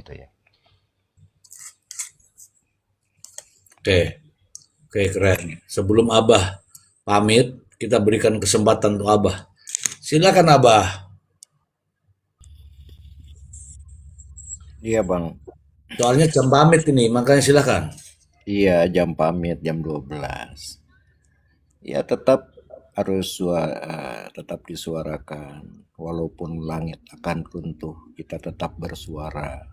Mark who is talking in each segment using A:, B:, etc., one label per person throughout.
A: gitu ya.
B: Oke, oke keren. Sebelum Abah pamit, kita berikan kesempatan untuk Abah. Silakan Abah.
A: Iya Bang,
B: Soalnya jam pamit ini, makanya silakan.
A: iya jam pamit jam 12. Ya tetap harus tetap disuarakan. Walaupun langit akan runtuh, kita tetap bersuara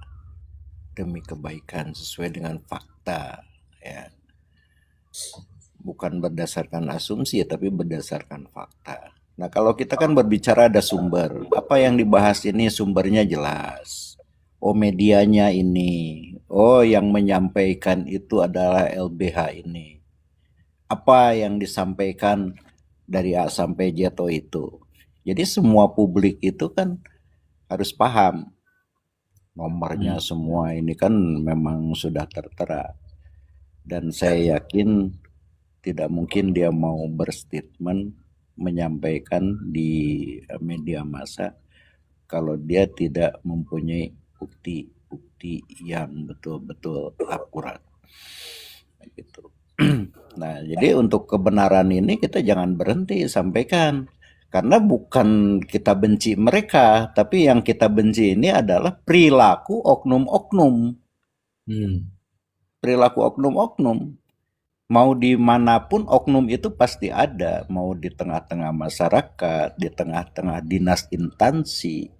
A: demi kebaikan sesuai dengan fakta ya. Bukan berdasarkan asumsi tapi berdasarkan fakta. Nah, kalau kita kan berbicara ada sumber. Apa yang dibahas ini sumbernya jelas. Oh, medianya ini. Oh, yang menyampaikan itu adalah LBH ini. Apa yang disampaikan dari A sampai Z itu. Jadi semua publik itu kan harus paham. Nomornya
B: Hmm.
A: semua ini kan memang sudah tertera. Dan saya yakin tidak mungkin dia mau berstatement menyampaikan di media massa kalau dia tidak mempunyai bukti-bukti yang betul-betul akurat gitu. Nah, jadi untuk kebenaran ini kita jangan berhenti sampaikan karena bukan kita benci mereka, tapi yang kita benci ini adalah perilaku oknum-oknum,
B: Hmm.
A: perilaku oknum-oknum. Mau dimanapun oknum itu pasti ada, mau di tengah-tengah masyarakat, di tengah-tengah dinas instansi,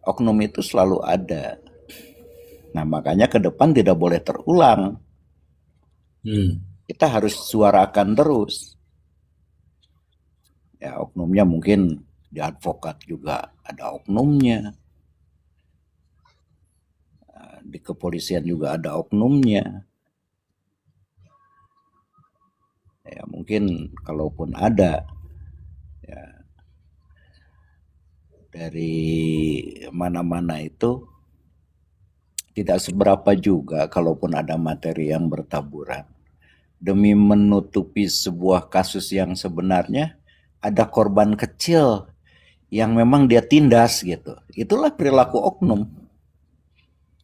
A: oknum itu selalu ada. Nah makanya ke depan tidak boleh terulang,
B: Hmm.
A: kita harus suarakan terus. Ya oknumnya mungkin di advokat juga ada oknumnya, di kepolisian juga ada oknumnya. Ya mungkin kalaupun ada ya dari mana-mana itu tidak seberapa juga kalaupun ada materi yang bertaburan. Demi menutupi sebuah kasus yang sebenarnya ada korban kecil yang memang dia tindas gitu. Itulah perilaku oknum.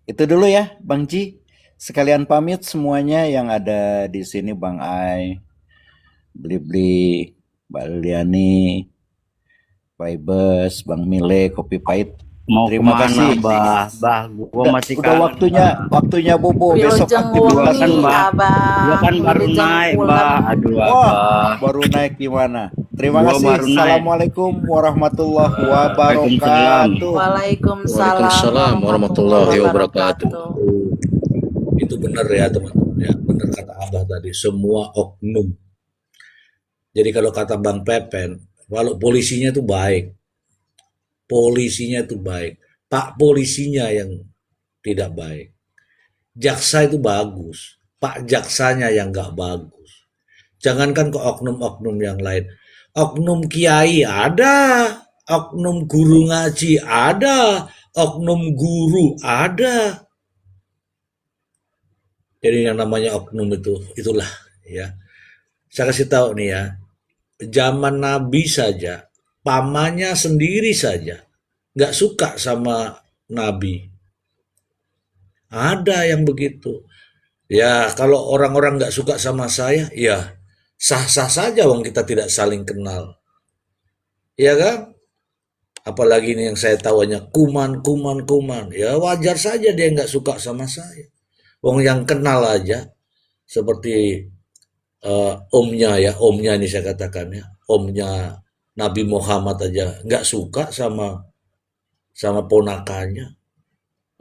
A: Itu dulu ya Bang Ji. Sekalian pamit semuanya yang ada di sini, Bang Ai, Bli-Bli, Mbak Liani, Pak Ibes, Bang Mile, Kopi Pahit.
C: Mau
A: Terima
C: kemana,
A: kasih.
C: Bah? Bah, gua masih
A: Udah
C: kangen, Bah.
A: waktunya bobo besok
D: Wilujeng
C: Gua
A: aktivitas.
C: kan,
D: wengi
C: Bah. Gua
D: Abah,
C: kan baru
D: wilujeng
C: naik,
D: ulem.
C: Bah. Aduh,
A: Wah,
C: Abah.
A: baru naik gimana? Terima
C: Gua
A: kasih.
C: baru naik.
A: Assalamualaikum warahmatullahi
C: Waalaikumsalam.
A: wabarakatuh.
D: Waalaikumsalam
B: Waalaikumsalam warahmatullahi
D: warahmatullahi
B: wabarakatuh.
D: wabarakatuh.
B: Itu benar ya teman-teman ya, benar kata Abah tadi, semua oknum. Jadi kalau kata Bang Pepen, kalau polisinya itu baik, polisinya itu baik, Pak polisinya yang tidak baik. Jaksa itu bagus, Pak jaksanya yang nggak bagus. Jangankan ke oknum-oknum yang lain, oknum kiai ada, oknum guru ngaji ada, oknum guru ada. Jadi yang namanya oknum itu, itulah ya. Saya kasih tahu nih ya, zaman Nabi saja, pamannya sendiri saja nggak suka sama Nabi. Ada yang begitu. Ya kalau orang-orang nggak suka sama saya, ya sah-sah saja wong kita tidak saling kenal. Ya kan? Apalagi ini yang saya tahu hanya kuman, kuman, kuman. Ya wajar saja dia nggak suka sama saya. Wong yang kenal aja, seperti omnya ya, omnya ini saya katakan ya, omnya Nabi Muhammad aja nggak suka sama ponakannya.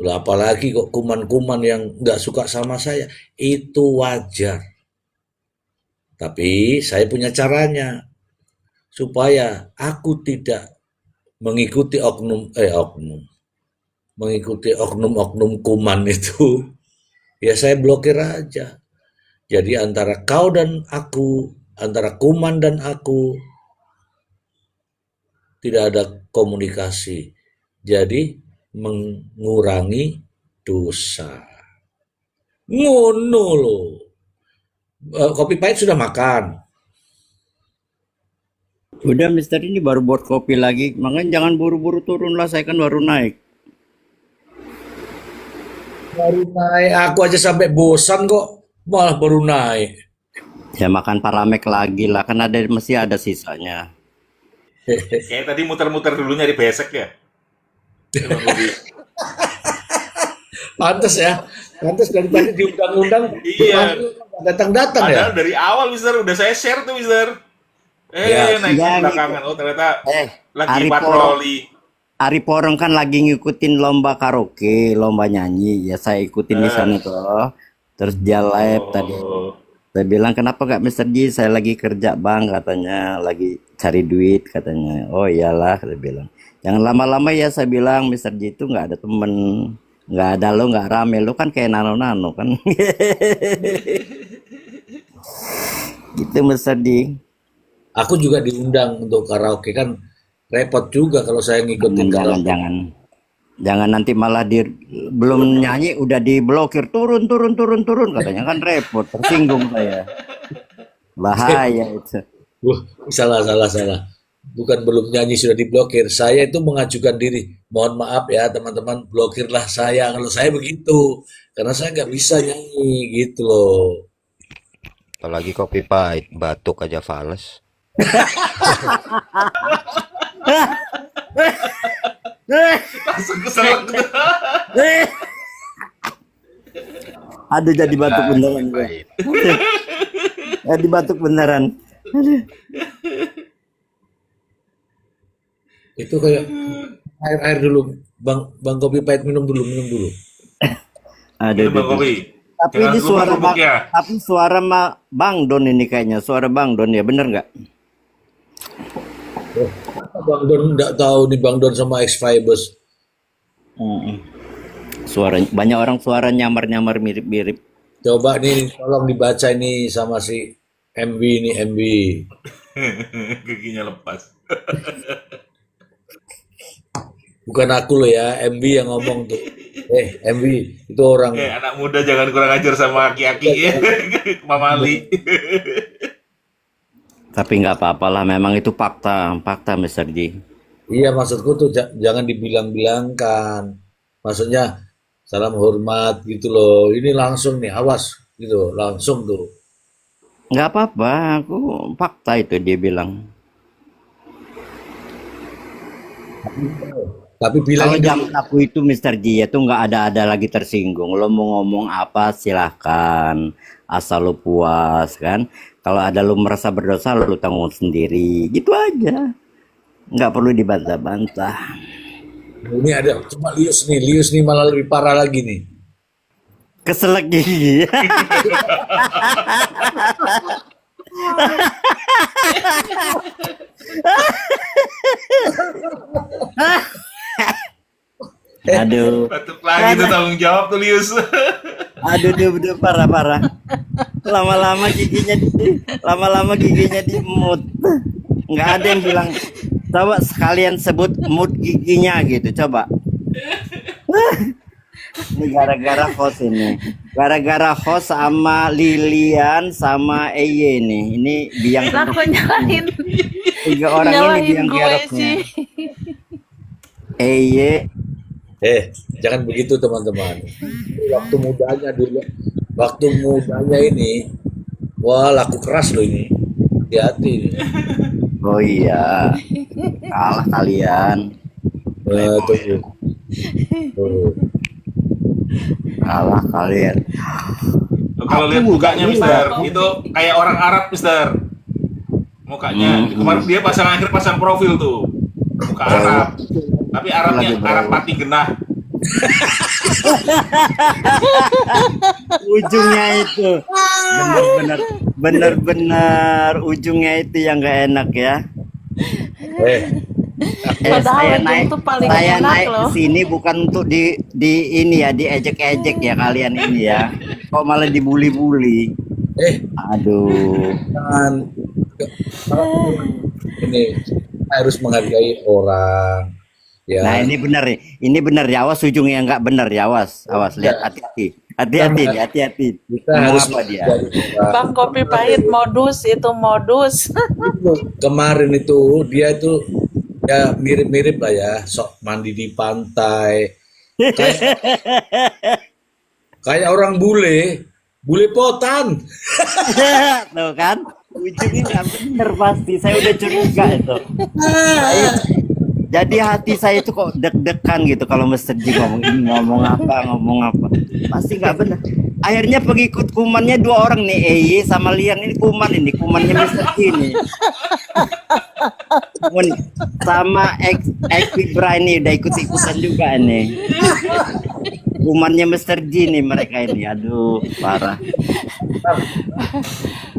B: Lah apalagi kok kuman-kuman yang nggak suka sama saya, itu wajar. Tapi saya punya caranya supaya aku tidak mengikuti mengikuti oknum-oknum kuman itu. Ya saya blokir aja. Jadi antara kau dan aku, antara kuman dan aku tidak ada komunikasi. Jadi mengurangi dosa. Ngono loh. Kopi pahit sudah makan.
C: Udah, Mister ini baru buat kopi lagi. Makanya jangan buru-buru turun lah, saya kan baru naik.
B: baru naik. Aku aja sampai bosan kok, malah baru naik.
C: Ya makan paramek lagi lah, kan ada masih ada sisanya.
D: Kayaknya tadi muter-muter dulu nyari besek ya. Bang Gobi.
B: Pantes ya, pantes dari tadi diundang-undang,
D: Iya.
B: datang-datang ya.
D: Padahal dari awal Mister udah saya share tuh Mister.
B: Ya,
D: Naik
C: ya,
D: belakangan. Oh ternyata lagi
C: Ari
D: patroli.
C: Ari Porong kan lagi ngikutin lomba karaoke, lomba nyanyi. Ya saya ikutin di sana tuh. Terus dia live tadi.
D: Oh.
C: Saya bilang kenapa gak Mr. Ji? Saya lagi kerja bang katanya, lagi cari duit katanya. Oh iyalah, saya bilang. Jangan lama-lama ya saya bilang Mr. Ji itu nggak ada temen, nggak ada lo, nggak rame lo kan kayak nano-nano kan. Gitu Mr. Ji.
B: Aku juga diundang untuk karaoke kan repot juga kalau saya ngikutin karaoke.
C: Jangan nanti malah belum nyanyi udah diblokir turun katanya kan repot, tersinggung saya. Bahaya itu.
B: Wah, salah. Bukan belum nyanyi sudah diblokir. Saya itu mengajukan diri. Mohon maaf ya teman-teman, blokirlah saya kalau saya begitu. Karena saya nggak bisa nyanyi gitu loh.
E: Apalagi kopi pahit, batuk aja fales.
D: Langsung keselak.
C: Aduh jadi batuk beneran gue. Jadi batuk beneran.
B: Itu kayak air dulu. Bang kopi pahit minum dulu.
C: Aduh,
D: Itu Bang Gobi.
C: Tapi
D: Jangan
C: ini suara
D: kerupuk ya.
C: tapi suara Bang Don ini kayaknya suara Bang Don ya bener nggak?
B: Bang Don nggak tahu nih Bang Don sama X-Fibers.
C: Suara banyak orang suara nyamar mirip-mirip.
B: Coba nih tolong dibaca ini sama si MV ini MV.
D: Giginya lepas.
B: Bukan aku loh ya, MV yang ngomong tuh. MV itu orang.
D: Anak muda jangan kurang ajar sama aki-aki ya. Mama Ali.
C: Tapi nggak apa-apa lah, memang itu fakta Mr. Ji.
B: Iya maksudku tuh jangan dibilang-bilangkan. Maksudnya salam hormat gitu loh. Ini langsung nih, awas gitu, langsung tuh.
C: Nggak apa-apa, aku fakta itu dia bilang.
B: Tapi
C: Kalau
B: bilang
C: zaman aku itu Mr. Ji itu nggak ada lagi tersinggung. Lo mau ngomong apa silahkan, asal lo puas kan. Kalau ada lo merasa berdosa lo tanggung sendiri, gitu aja. Nggak perlu dibantah-bantah.
B: ini ada cuma Lius nih malah lebih parah lagi nih.
C: Keselak gigi. Aduh,
D: Batuk lagi tuh tanggung jawab tuh Lius.
C: aduh, parah. Lama-lama giginya dimut. Nggak ada yang bilang, coba sekalian sebut mood giginya gitu, coba. Ini gara-gara host ini. Gara-gara host sama Lilian sama Eye nih. Ini biang
F: Aku nyalahin
C: 3 orang ini
F: nyalahin
C: biang
F: gue
C: keroknya.
F: sih.
C: Eye,
B: Jangan begitu teman-teman. Waktu mudanya ini, wah laku keras loh ini. Hati-hati ini.
C: oh iya, kalah kalian,
B: Tuh.
C: kalah kalian.
D: Kalau lihat mukanya Mister, itu kayak orang Arab Mister. Mukanya. Kemarin dia pasang profil tuh. Muka Arab. Tapi Arabnya Arab pati genah.
C: Ujungnya itu benar-benar ujungnya itu yang nggak enak ya.
F: Padahal ujung tuh paling
C: Saya
F: enak
C: naik ke
F: loh.
C: sini bukan untuk di ini ya, diejek-ejek ya kalian ini ya. Kok malah dibully-bully. Aduh.
B: Jangan. Ini harus menghargai orang. Ya.
C: Nah ini benar ya, awas ujungnya nggak benar ya, awas lihat, hati-hati nih.
B: Kita
C: Ngomong
B: harus
C: apa dia?
F: Bang Kopi Pahit modus itu modus.
B: Kemarin itu dia itu ya mirip-mirip lah ya, sok mandi di pantai. Kayak orang bule potan.
C: Tuh kan, ujungnya nggak bener pasti. Saya udah curiga itu. Jadi hati saya itu kok deg-degan gitu kalau Mr. G ngomong ini, ngomong apa. Pasti nggak bener. Akhirnya pengikut kumannya 2 orang nih, Eye sama Lian ini kumannya Mr. G nih. Sama Equibra ini udah ikut-ikutan juga nih. Kumannya Mr. G nih mereka ini, aduh parah.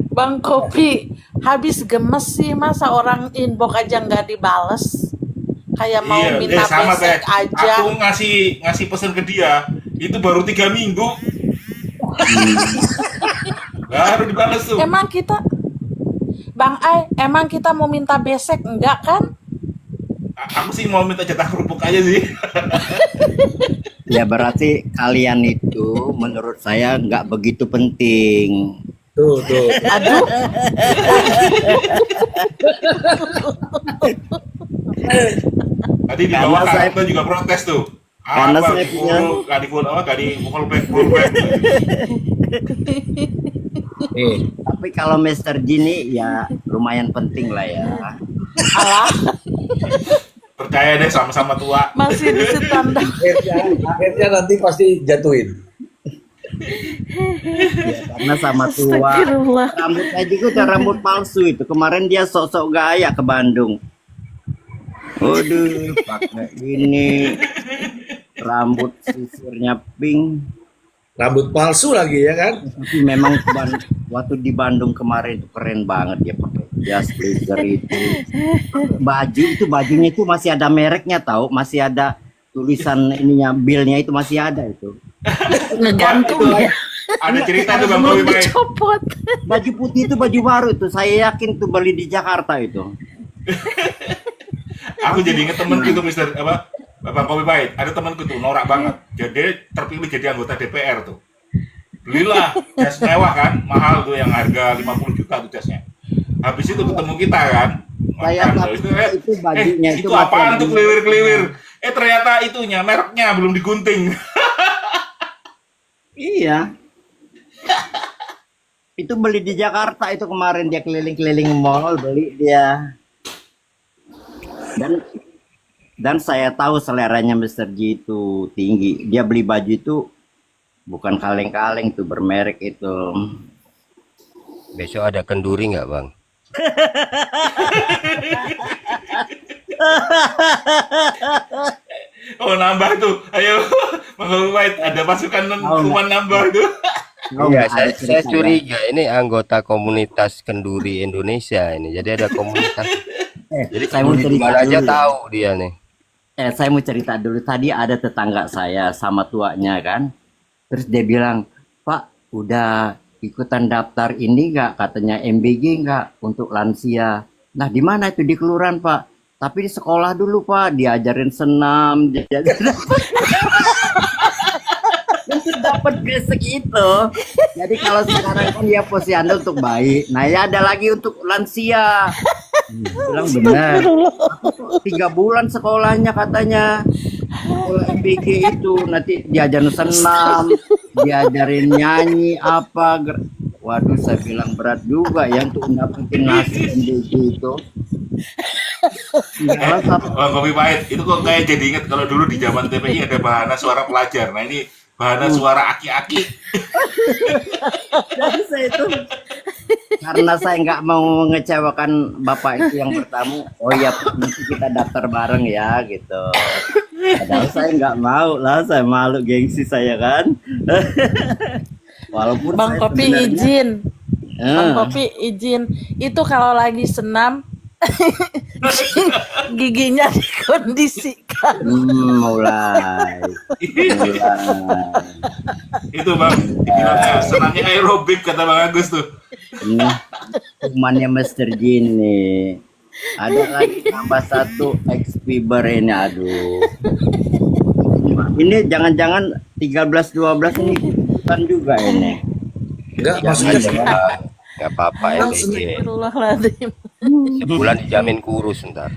F: Bang Kopi, habis gemes sih masa orang inbox aja nggak dibales. Kayak mau minta
D: sama
F: besek
D: kayak
F: aja.
D: aku ngasih pesan ke dia, itu baru 3 minggu. Baru dibales tuh.
F: Emang kita, Bang Ai, emang kita mau minta besek enggak kan?
D: Aku sih mau minta jatah kerupuk aja sih.
C: Ya berarti kalian itu menurut saya nggak begitu penting.
B: Tuh.
F: Aduh,
D: Tadi di bawah kantor juga protes tuh.
C: Karena
D: Apa
C: saya punya-
D: gak dipukul back.
B: Nih,
C: Tapi kalau Mr. G ini ya lumayan penting lah ya.
F: alah,
D: Percaya deh, sama-sama tua.
F: masih di standar.
B: akhirnya nanti pasti jatuhin.
C: Karena sama tua.
F: Astagfirullah.
C: Rambutnya juga udah rambut palsu itu. Kemarin dia sok-sok gaya ke Bandung. Waduh, pakai ini rambut sisirnya pink.
B: Rambut palsu lagi ya kan?
C: Tapi memang waktu di Bandung kemarin itu keren banget dia pakai jas blazer itu. Bajunya itu masih ada mereknya tahu, masih ada tulisan ininya, billnya itu masih ada itu.
F: Ngegantung ya.
D: Ada cerita tuh Bang Kopi baik.
F: Copot.
C: Baju putih itu baju baru itu. Saya yakin tuh beli di Jakarta itu.
D: Aku jadi inget temenku tuh Mister Bang Kopi baik. Ada temanku tuh norak banget. Jadi terpilih jadi anggota DPR tuh. Belilah jas mewah kan, mahal tuh yang harga 50 juta tuh jasnya. Habis itu ketemu kita kan.
C: Saya
D: Makan,
C: tahu itu bajunya
D: itu
C: itu masih
D: apaan
C: ada
D: tuh keliwir-keliwir? Ternyata itunya mereknya belum digunting.
C: Iya. Itu beli di Jakarta itu kemarin dia keliling-keliling mall beli dia. Dan saya tahu seleranya Mr. G itu tinggi. Dia beli baju itu bukan kaleng-kaleng tuh bermerek itu.
E: Besok ada kenduri nggak bang?
D: Oh nambah tuh, ayo Bang Kopi baik. Ada pasukan kuman nambah tuh.
C: Oh,
E: Iya,
C: ada
E: saya
C: cerita,
E: curiga ini anggota komunitas kenduri Indonesia ini. Jadi ada komunitas.
C: ya?
E: Jadi
C: Saya mau
E: kenduri
C: cerita
E: mana aja
C: dulu ya.
E: tahu dia nih.
C: Saya mau cerita dulu. Tadi ada tetangga saya sama tuanya kan. Terus dia bilang, Pak, udah ikutan daftar ini nggak? Katanya MBG nggak untuk lansia. Nah, di mana itu? Di kelurahan, Pak. Tapi di sekolah dulu, Pak. Diajarin senam. Untuk dapat basic itu. Jadi kalau sekarang kan ya posyandu untuk bayi. Nah, ya ada lagi untuk lansia. Bilang benar. 3 bulan sekolahnya katanya. Sekolah MBG itu nanti diajarin senam, diajarin nyanyi apa. Waduh, saya bilang berat juga ya untuk dapetin nasi MBG itu.
D: Bang Kopi pahit, itu kok kayak jadi inget kalau dulu di zaman TPI ada bahana suara pelajar. Nah ini bahana suara aki-aki.
C: Jadi saya itu karena saya nggak mau mengecewakan bapak itu yang pertama, oh ya nanti kita daftar bareng ya gitu. Padahal saya nggak mau lah, saya malu gengsi saya kan. Walaupun
F: Bang
C: saya
F: Kopi
C: sebenarnya-
F: izin. Bang
C: Eh,
F: Kopi izin. Itu kalau lagi senam giginya dikondisikan.
C: mulai.
D: Itu Bang, dibilangnya senamnya aerobik kata Bang Agus tuh.
C: Ini kumannya Mr. Jin nih. Ada lagi tambah satu XP ini, aduh. Ini jangan-jangan 13-12 ini bukan juga ini.
B: Enggak,
E: Jangan
B: maksudnya
E: ya, nggak apa-apa MBG.
F: Astagfirullahaladzim.
E: Sebulan dijamin kurus ntar.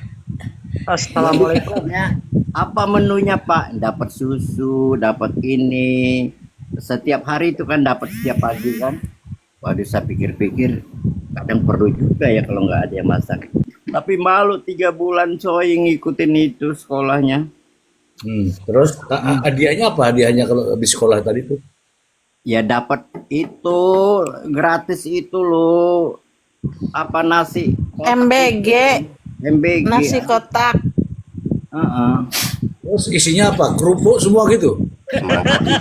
C: Assalamualaikum. Apa menunya Pak? Dapat susu, dapat ini, setiap hari itu kan dapat setiap pagi kan. Waduh, saya pikir-pikir kadang perlu juga ya kalau nggak ada yang masak. Tapi malu 3 bulan coy ngikutin itu sekolahnya.
B: Terus hadiahnya apa? Hadiahnya kalau di sekolah tadi tuh?
C: Ya dapat itu gratis itu loh. Apa nasi kotak
F: MBG,
C: MBG.
F: nasi kotak.
C: Heeh.
B: Terus isinya apa? Kerupuk semua gitu?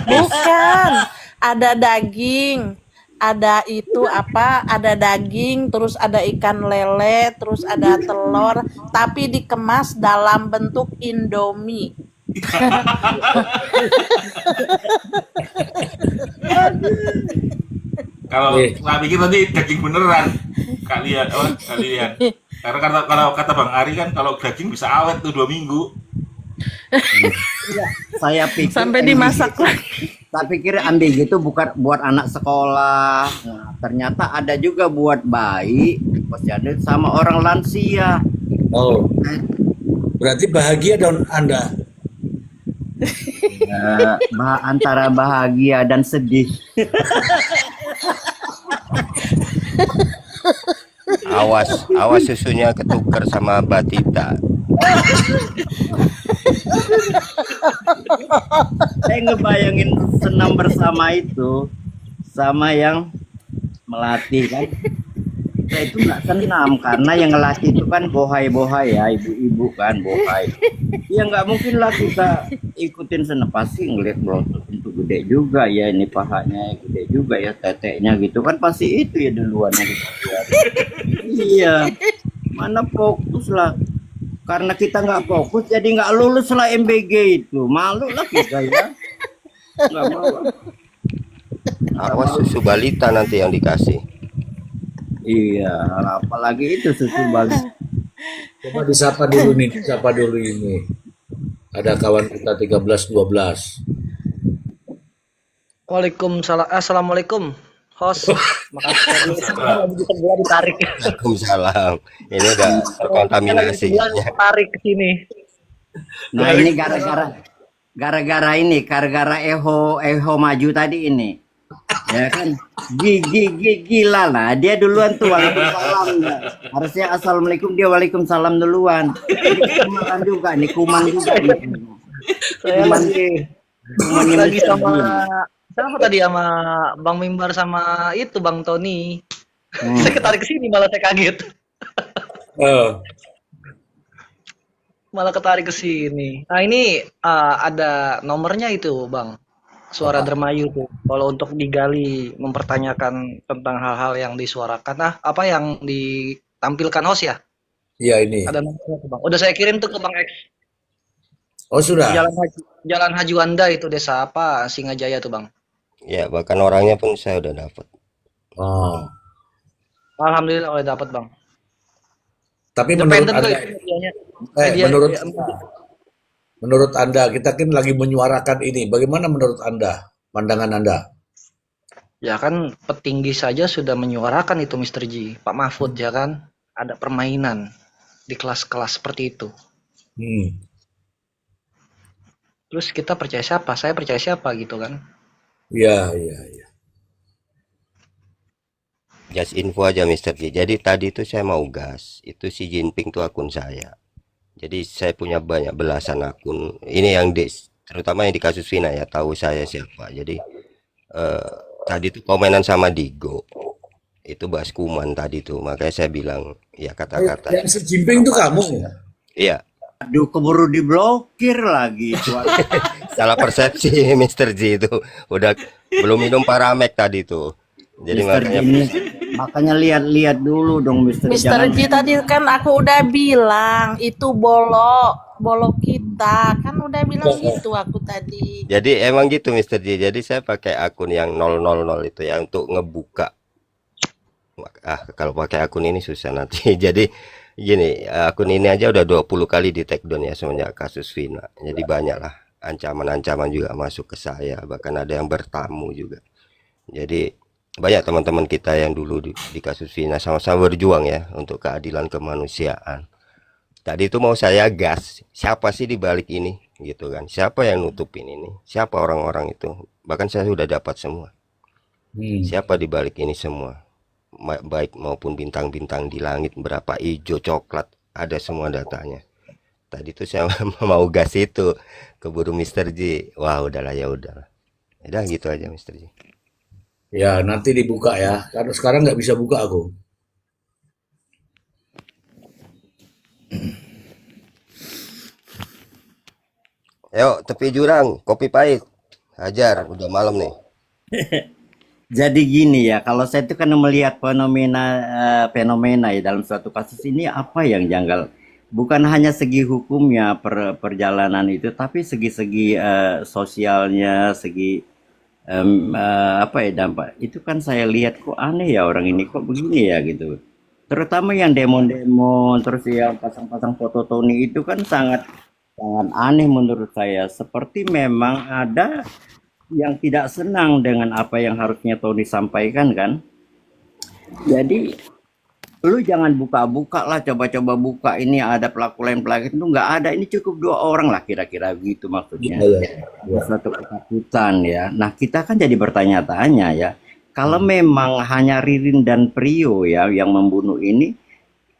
F: Bukan, ada daging, ada itu apa? Ada daging, terus ada ikan lele, terus ada telur, tapi dikemas dalam bentuk Indomie.
D: Kalau
B: Iya.
D: nggak pikir tadi daging beneran, kalian, kalian. Karena kalau kata Bang Ari kan kalau daging bisa awet tuh 2 minggu.
C: Saya pikir
F: Sampai dimasak lagi.
C: saya pikir MBG itu bukan buat anak sekolah. Nah, ternyata ada juga buat bayi, posyandu sama orang lansia.
B: Oh, berarti bahagia dong Anda.
C: Antara bahagia dan sedih.
E: Awas susunya ketukar sama batita.
C: Saya ngebayangin senam bersama itu sama yang melatih kan. Kita itu nggak senam karena yang ngelatih itu kan bohai-bohai ya, ibu-ibu kan bohai. Ya nggak mungkin lah kita ikutin senam, pasti ngeliat berotot untuk gede juga ya, ini pahanya gede juga ya, teteknya gitu kan, pasti itu ya duluan yang kita lihat. Iya, mana fokus lah. Karena kita nggak fokus jadi nggak lulus lah MBG itu, malu lah kita ya. Nggak mau.
E: Awas susu balita nanti yang dikasih.
C: Iya, apalagi itu susu bali.
B: Coba disapa dulu nih, disapa dulu ini. Ada kawan kita 13-12.
G: Waalaikumsalam. Assalamualaikum. Host. Makasih. Gua ditarik.
E: Waalaikumsalam. Ini udah terkontaminasi.
G: Tarik ke sini.
C: Nah ini gara-gara ini, gara-gara Eho maju tadi ini. Ya kan, gila lah. Dia duluan tuh waalaikumsalam. Harusnya assalamualaikum, dia waalaikumsalam duluan. Ini kuman juga, nih kuman juga.
G: Saya
C: Kuman
G: lagi sama siapa tadi, sama Bang Mimbar sama itu Bang Tony. Saya ketarik ke sini, malah saya kaget. Malah ketarik ke sini. Nah ini ada nomornya itu Bang. Suara Dermayu tuh. Kalau untuk digali mempertanyakan tentang hal-hal yang disuarakan, apa yang ditampilkan host ya?
B: Iya ini.
G: Ada nomornya tuh Bang. Udah saya kirim tuh ke Bang X.
B: Oh sudah.
G: Jalan Haji Wanda itu desa apa? Singajaya tuh Bang.
E: Ya, bahkan orangnya pun saya udah dapat.
B: Oh.
G: Alhamdulillah udah dapat Bang.
B: Tapi menurut
G: Independen
B: Anda,
G: tuh medianya.
B: menurut Anda kita kan lagi menyuarakan ini. Bagaimana menurut Anda? Pandangan Anda?
G: Ya kan petinggi saja sudah menyuarakan itu Mr. G. Pak Mahfud ya kan ada permainan di kelas-kelas seperti itu. Terus kita percaya siapa? Saya percaya siapa gitu kan?
B: Iya.
E: Just info aja Mr. J. Jadi tadi itu saya mau gas. Itu si Jinping tuh akun saya. Jadi saya punya banyak belasan akun. Ini yang terutama yang di kasus Vina ya, tahu saya siapa. Jadi tadi tuh komenan sama Digo. Itu bahas kuman tadi tuh. Makanya saya bilang ya kata-kata.
B: Yang si Jinping tuh kamu?
E: Iya.
C: Aduh, keburu diblokir lagi.
E: Salah persepsi Mr. J itu. Udah belum minum Paramek tadi tuh. Jadi
C: makanya lihat dulu dong Mr.
F: Mr. G tadi kan aku udah bilang itu bolo kita kan udah bilang gitu aku tadi.
E: Jadi emang gitu Mr. J. Jadi saya pakai akun yang 000 itu ya untuk ngebuka. Kalau pakai akun ini susah nanti. Jadi gini, akun ini aja udah 20 kali di take down ya semenjak kasus Vina. Jadi banyak lah ancaman-ancaman juga masuk ke saya. Bahkan ada yang bertamu juga. Jadi banyak teman-teman kita yang dulu di kasus Vina sama-sama berjuang ya untuk keadilan kemanusiaan. Tadi itu mau saya gas, siapa sih di balik ini gitu kan. Siapa yang nutupin ini? Siapa orang-orang itu? Bahkan saya sudah dapat semua. Siapa di balik ini semua? Baik maupun bintang-bintang di langit, berapa hijau, coklat, ada semua datanya. Tadi tuh saya mau gas itu keburu Mister J. Wah, udahlah ya udahlah. Udah gitu aja Mister J.
B: Ya, nanti dibuka ya. Karena sekarang nggak bisa buka aku.
E: Yuk, tepi jurang, kopi pahit. Hajar, udah malam nih.
C: Jadi gini ya, kalau saya itu kan melihat fenomena ya dalam suatu kasus ini apa yang janggal. Bukan hanya segi hukumnya perjalanan itu, tapi segi-segi sosialnya, segi apa ya dampak. Itu kan saya lihat kok aneh ya orang ini kok begini ya gitu. Terutama yang demo-demo terus yang pasang-pasang foto Tony itu kan sangat sangat aneh menurut saya. Seperti memang ada yang tidak senang dengan apa yang harusnya Tony sampaikan kan. Jadi lu jangan buka-buka lah, coba-coba buka ini ada pelaku lain pelaku itu nggak ada. Ini cukup 2 orang lah kira-kira gitu maksudnya. Satu ketakutan ya. Nah kita kan jadi bertanya-tanya ya. Kalau memang hanya Ririn dan Prio ya yang membunuh ini,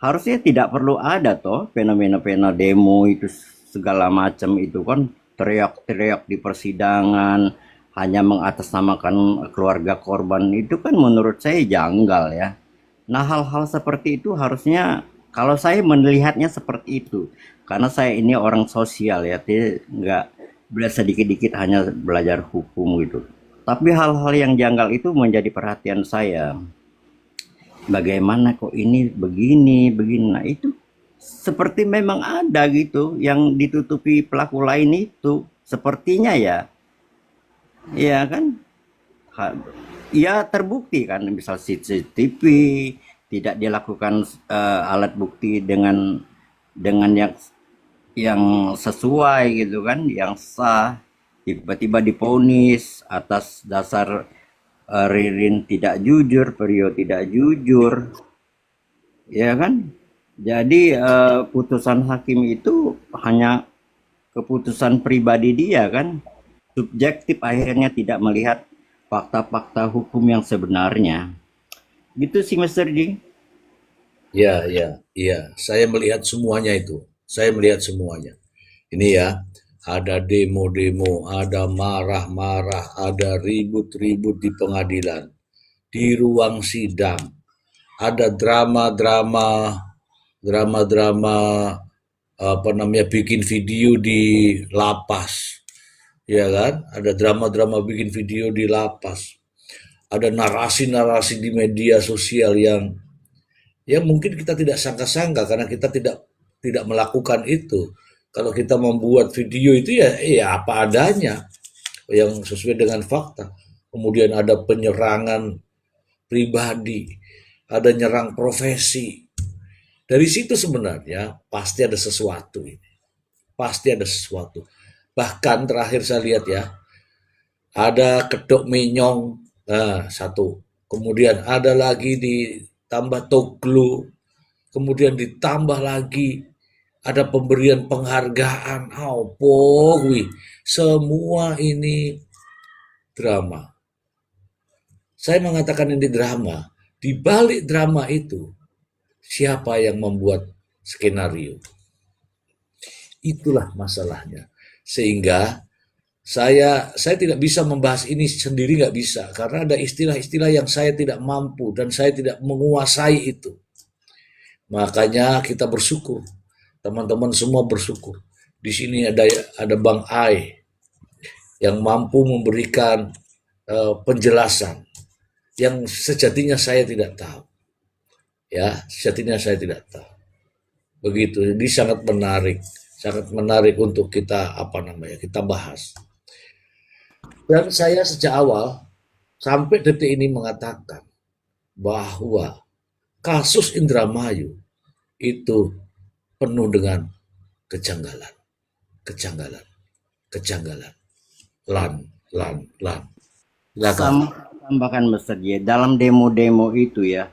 C: harusnya tidak perlu ada toh fenomena-fenomena demo itu segala macam itu kan teriak-teriak di persidangan hanya mengatasnamakan keluarga korban itu kan menurut saya janggal ya. Nah hal-hal seperti itu harusnya kalau saya melihatnya seperti itu karena saya ini orang sosial ya, nggak belajar sedikit-dikit hanya belajar hukum gitu. Tapi hal-hal yang janggal itu menjadi perhatian saya. Bagaimana kok ini begini, begini. Nah itu seperti memang ada gitu yang ditutupi pelaku lain itu. Sepertinya ya. Iya kan? Ya terbukti kan. Misal CCTV tidak dilakukan alat bukti dengan yang sesuai gitu kan, yang sah. Tiba-tiba diponis atas dasar Ririn tidak jujur, Prio tidak jujur, ya kan? Jadi putusan hakim itu hanya keputusan pribadi dia kan, subjektif akhirnya tidak melihat fakta-fakta hukum yang sebenarnya. Gitu sih Mr. J.
B: Ya, ya, iya. Saya melihat semuanya itu. Saya melihat semuanya. Ini ya. Ada demo-demo, ada marah-marah, ada ribut-ribut di pengadilan, di ruang sidang, ada drama-drama bikin video di lapas, ya kan? Ada drama-drama bikin video di lapas, ada narasi-narasi di media sosial yang mungkin kita tidak sangka-sangka karena kita tidak melakukan itu. Kalau kita membuat video itu ya apa adanya yang sesuai dengan fakta. Kemudian ada penyerangan pribadi, ada nyerang profesi. Dari situ sebenarnya pasti ada sesuatu ini. Pasti ada sesuatu. Bahkan terakhir saya lihat ya, ada kedok menyong, satu. Kemudian ada lagi ditambah toglo, kemudian ditambah lagi ada pemberian penghargaan, semua ini drama. Saya mengatakan ini drama. Di balik drama itu, siapa yang membuat skenario? Itulah masalahnya. Sehingga saya tidak bisa membahas ini sendiri, nggak bisa. Karena ada istilah-istilah yang saya tidak mampu dan saya tidak menguasai itu. Makanya kita bersyukur. Teman-teman semua bersyukur. Di sini ada Bang Ai yang mampu memberikan penjelasan yang sejatinya saya tidak tahu. Ya, sejatinya saya tidak tahu. Begitu. Jadi sangat menarik untuk kita kita bahas. Dan saya sejak awal sampai detik ini mengatakan bahwa kasus Indramayu itu penuh dengan kejanggalan.
C: Tambahkan Mr. J, dalam demo-demo itu ya,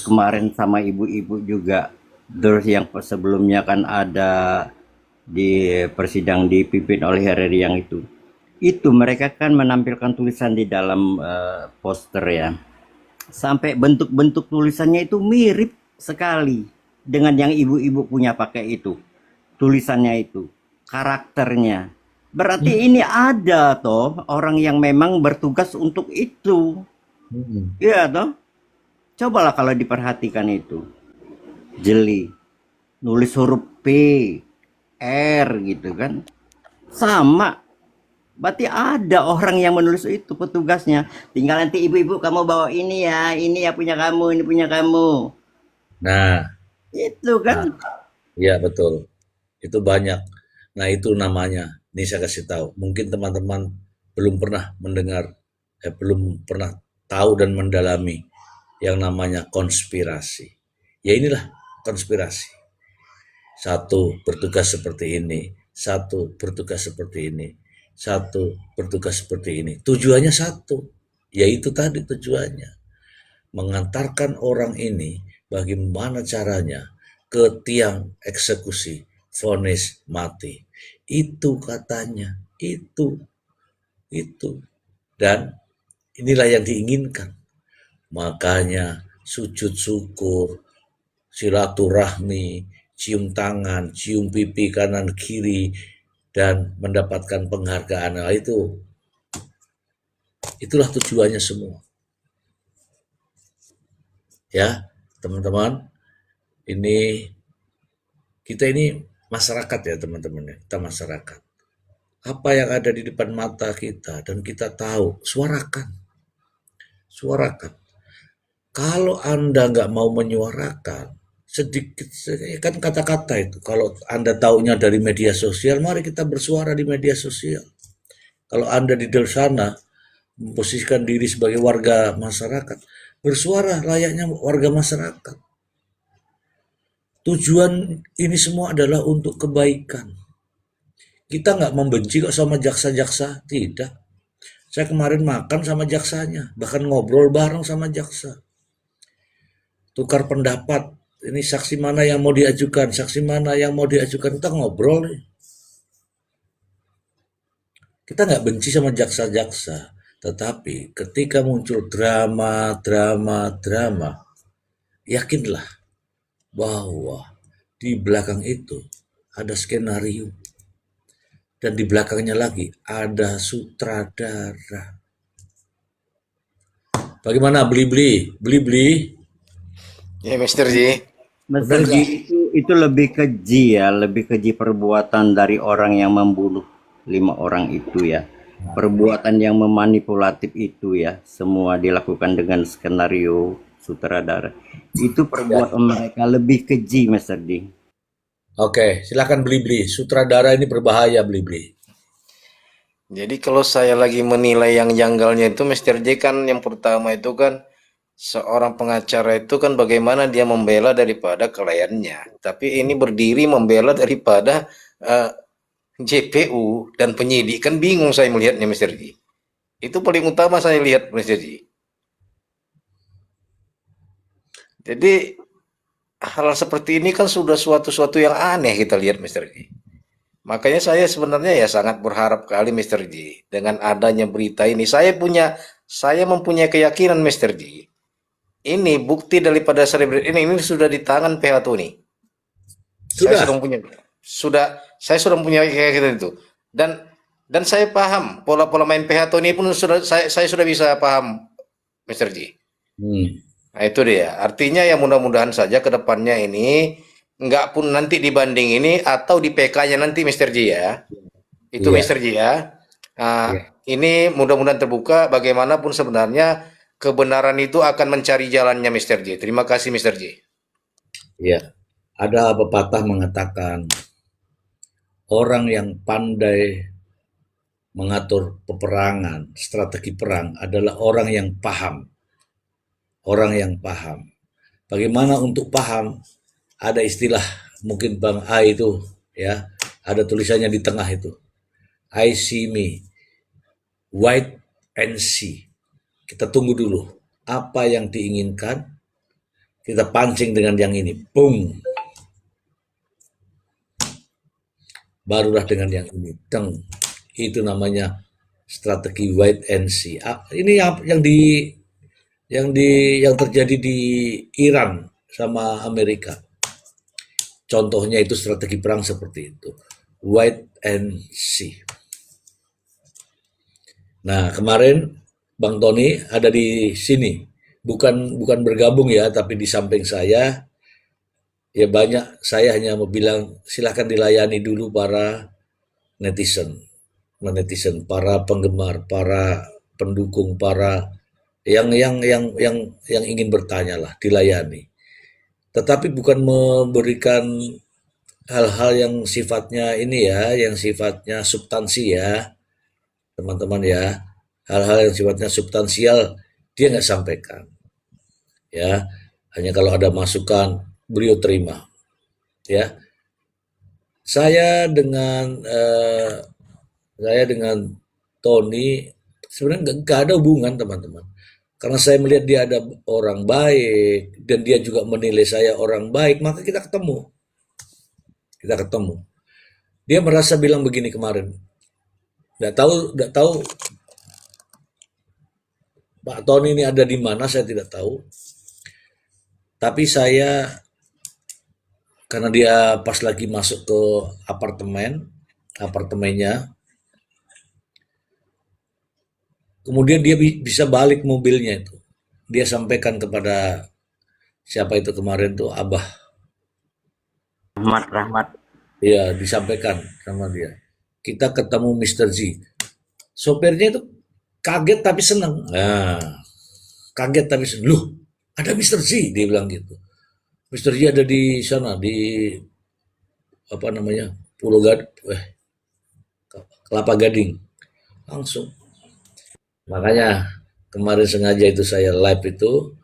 C: kemarin sama ibu-ibu juga, terus yang sebelumnya kan ada di persidang dipimpin oleh Hereri yang itu mereka kan menampilkan tulisan di dalam poster ya, sampai bentuk-bentuk tulisannya itu mirip sekali dengan yang ibu-ibu punya pakai itu, tulisannya itu, karakternya. Berarti ini ada toh orang yang memang bertugas untuk itu. Iya toh. Cobalah kalau diperhatikan itu. Jeli. Nulis huruf P, R gitu kan. Sama. Berarti ada orang yang menulis itu petugasnya. Tinggal nanti ibu-ibu kamu bawa ini ya punya kamu, ini punya kamu.
B: Nah,
C: Itu kan.
B: ya betul. Itu banyak. Nah, itu namanya. Ini saya kasih tahu. Mungkin teman-teman belum pernah mendengar, belum pernah tahu dan mendalami yang namanya konspirasi. Ya inilah konspirasi. Satu bertugas seperti ini, satu bertugas seperti ini, satu bertugas seperti ini. Tujuannya satu, yaitu tadi tujuannya. Mengantarkan orang ini bagaimana caranya ke tiang eksekusi, vonis mati. Itu katanya, itu. Dan inilah yang diinginkan. Makanya sujud syukur, silaturahmi, cium tangan, cium pipi kanan kiri, dan mendapatkan penghargaan. Nah, itulah tujuannya semua. Ya, teman-teman, kita ini masyarakat ya teman-teman ya, kita masyarakat. Apa yang ada di depan mata kita dan kita tahu, suarakan. Kalau Anda nggak mau menyuarakan, sedikit kan kata-kata itu. Kalau Anda taunya dari media sosial, mari kita bersuara di media sosial. Kalau Anda di sana memposisikan diri sebagai warga masyarakat, bersuara layaknya warga masyarakat. Tujuan ini semua adalah untuk kebaikan. Kita nggak membenci kok sama jaksa-jaksa, tidak. Saya kemarin makan sama jaksanya, bahkan ngobrol bareng sama jaksa. Tukar pendapat, ini saksi mana yang mau diajukan, kita ngobrol. Kita nggak benci sama jaksa-jaksa, tetapi ketika muncul drama, yakinlah bahwa di belakang itu ada skenario dan di belakangnya lagi ada sutradara. Bagaimana beli?
H: Ya, Mister Ji.
C: Mr. G itu lebih keji ya, lebih keji perbuatan dari orang yang membunuh 5 orang itu ya. Perbuatan yang memanipulatif itu ya, semua dilakukan dengan skenario sutradara. Itu perbuatan mereka lebih keji, Mr. D.
B: Oke, silakan beli. Sutradara ini berbahaya beli.
H: Jadi kalau saya lagi menilai yang janggalnya itu Mister J kan yang pertama itu kan seorang pengacara itu kan bagaimana dia membela daripada kliennya. Tapi ini berdiri membela daripada JPU dan penyidik, kan bingung saya melihatnya Mister J. Itu paling utama saya lihat Mister J. Jadi hal seperti ini kan sudah suatu yang aneh kita lihat Mister J. Makanya saya sebenarnya ya sangat berharap kali Mister J dengan adanya berita ini. Saya mempunyai keyakinan Mister J. Ini bukti daripada selebriti ini sudah di tangan PH Tony. Saya sudah punya keyakinan itu. Dan saya paham pola-pola main PH Tony pun saya sudah bisa paham Mister J. Nah itu dia. Artinya ya mudah-mudahan saja ke depannya ini nggak pun nanti dibanding ini atau di PK-nya nanti Mister J ya. Itu Mister J ya. Ini mudah-mudahan terbuka bagaimanapun sebenarnya kebenaran itu akan mencari jalannya Mister J. Terima kasih Mister J.
B: Ya, ada pepatah mengatakan orang yang pandai mengatur peperangan, strategi perang adalah orang yang paham. Orang yang paham. Bagaimana untuk paham? Ada istilah mungkin Bang A itu ya, ada tulisannya di tengah itu. I see me, wait and see. Kita tunggu dulu apa yang diinginkan, kita pancing dengan yang ini, boom. barulah dengan yang ini, itu namanya strategi wait and see. Ini yang terjadi di Iran sama Amerika. Contohnya itu strategi perang seperti itu, wait and see. Nah, kemarin Bang Tony ada di sini, bukan bergabung ya, tapi di samping saya. Ya banyak, saya hanya mau bilang silahkan dilayani dulu para netizen, para penggemar, para pendukung, para yang ingin bertanya lah, dilayani. Tetapi bukan memberikan hal-hal yang sifatnya ini ya, yang sifatnya substansi ya, teman-teman ya. Hal-hal yang sifatnya substansial dia nggak sampaikan. Ya, hanya kalau ada masukan beliau terima. Ya, saya dengan Tony sebenarnya nggak ada hubungan teman-teman. Karena saya melihat dia ada orang baik dan dia juga menilai saya orang baik, maka kita ketemu. Dia merasa bilang begini kemarin. Nggak tahu Pak Tony ini ada di mana, saya tidak tahu. Tapi saya, karena dia pas lagi masuk ke apartemennya, kemudian dia bisa balik mobilnya itu. Dia sampaikan kepada siapa itu kemarin tuh, Abah.
C: Rahmat.
B: Iya, disampaikan sama dia. Kita ketemu Mr. Z. Sopirnya itu kaget tapi senang. Nah, kaget tapi senang. Loh, ada Mr. Z, dia bilang gitu. Mr. Z ada di sana, di apa namanya, Kelapa Gading. Langsung. Makanya kemarin sengaja itu saya live itu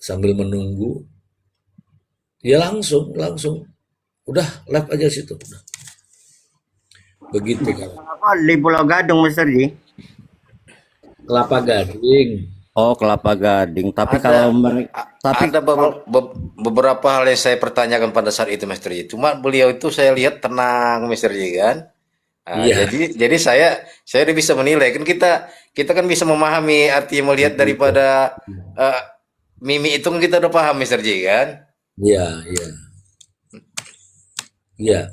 B: sambil menunggu. Ya langsung. Udah live aja situ. Udah. Begitu kan.
C: Di Pulau Gadung, Mister Ji.
B: Kelapa Gading.
C: Oh, Kelapa Gading. Tapi
H: Ada-
C: kalau tapi
H: Ada beberapa hal yang saya pertanyakan pada saat itu, Mr. Yi. Cuma beliau itu saya lihat tenang, Mr. Yi kan. Nah,
B: Iya.
H: jadi saya udah bisa menilai kan, kita kan bisa memahami arti melihat daripada mimi itu kan kita udah paham, Mr. J kan.
B: Iya.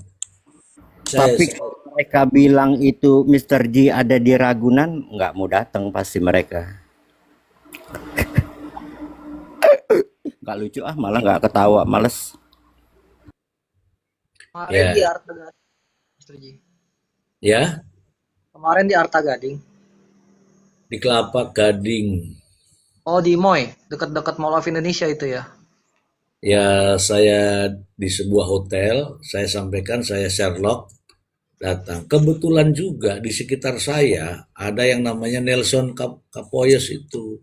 C: tapi kalau mereka bilang itu Mister Ji ada di Ragunan, nggak mau datang pasti mereka. Nggak lucu malah nggak ketawa, males.
G: Kemarin
B: Ya.
G: di Arta Gading, Mr. Ji.
B: Ya,
G: Kemarin di Arta Gading.
B: di Kelapa Gading.
G: Oh, di Moy, dekat-dekat Mall of Indonesia itu ya.
B: Ya, saya di sebuah hotel, saya sampaikan saya Sherlock datang. Kebetulan juga di sekitar saya ada yang namanya Nelson Kapoyos itu.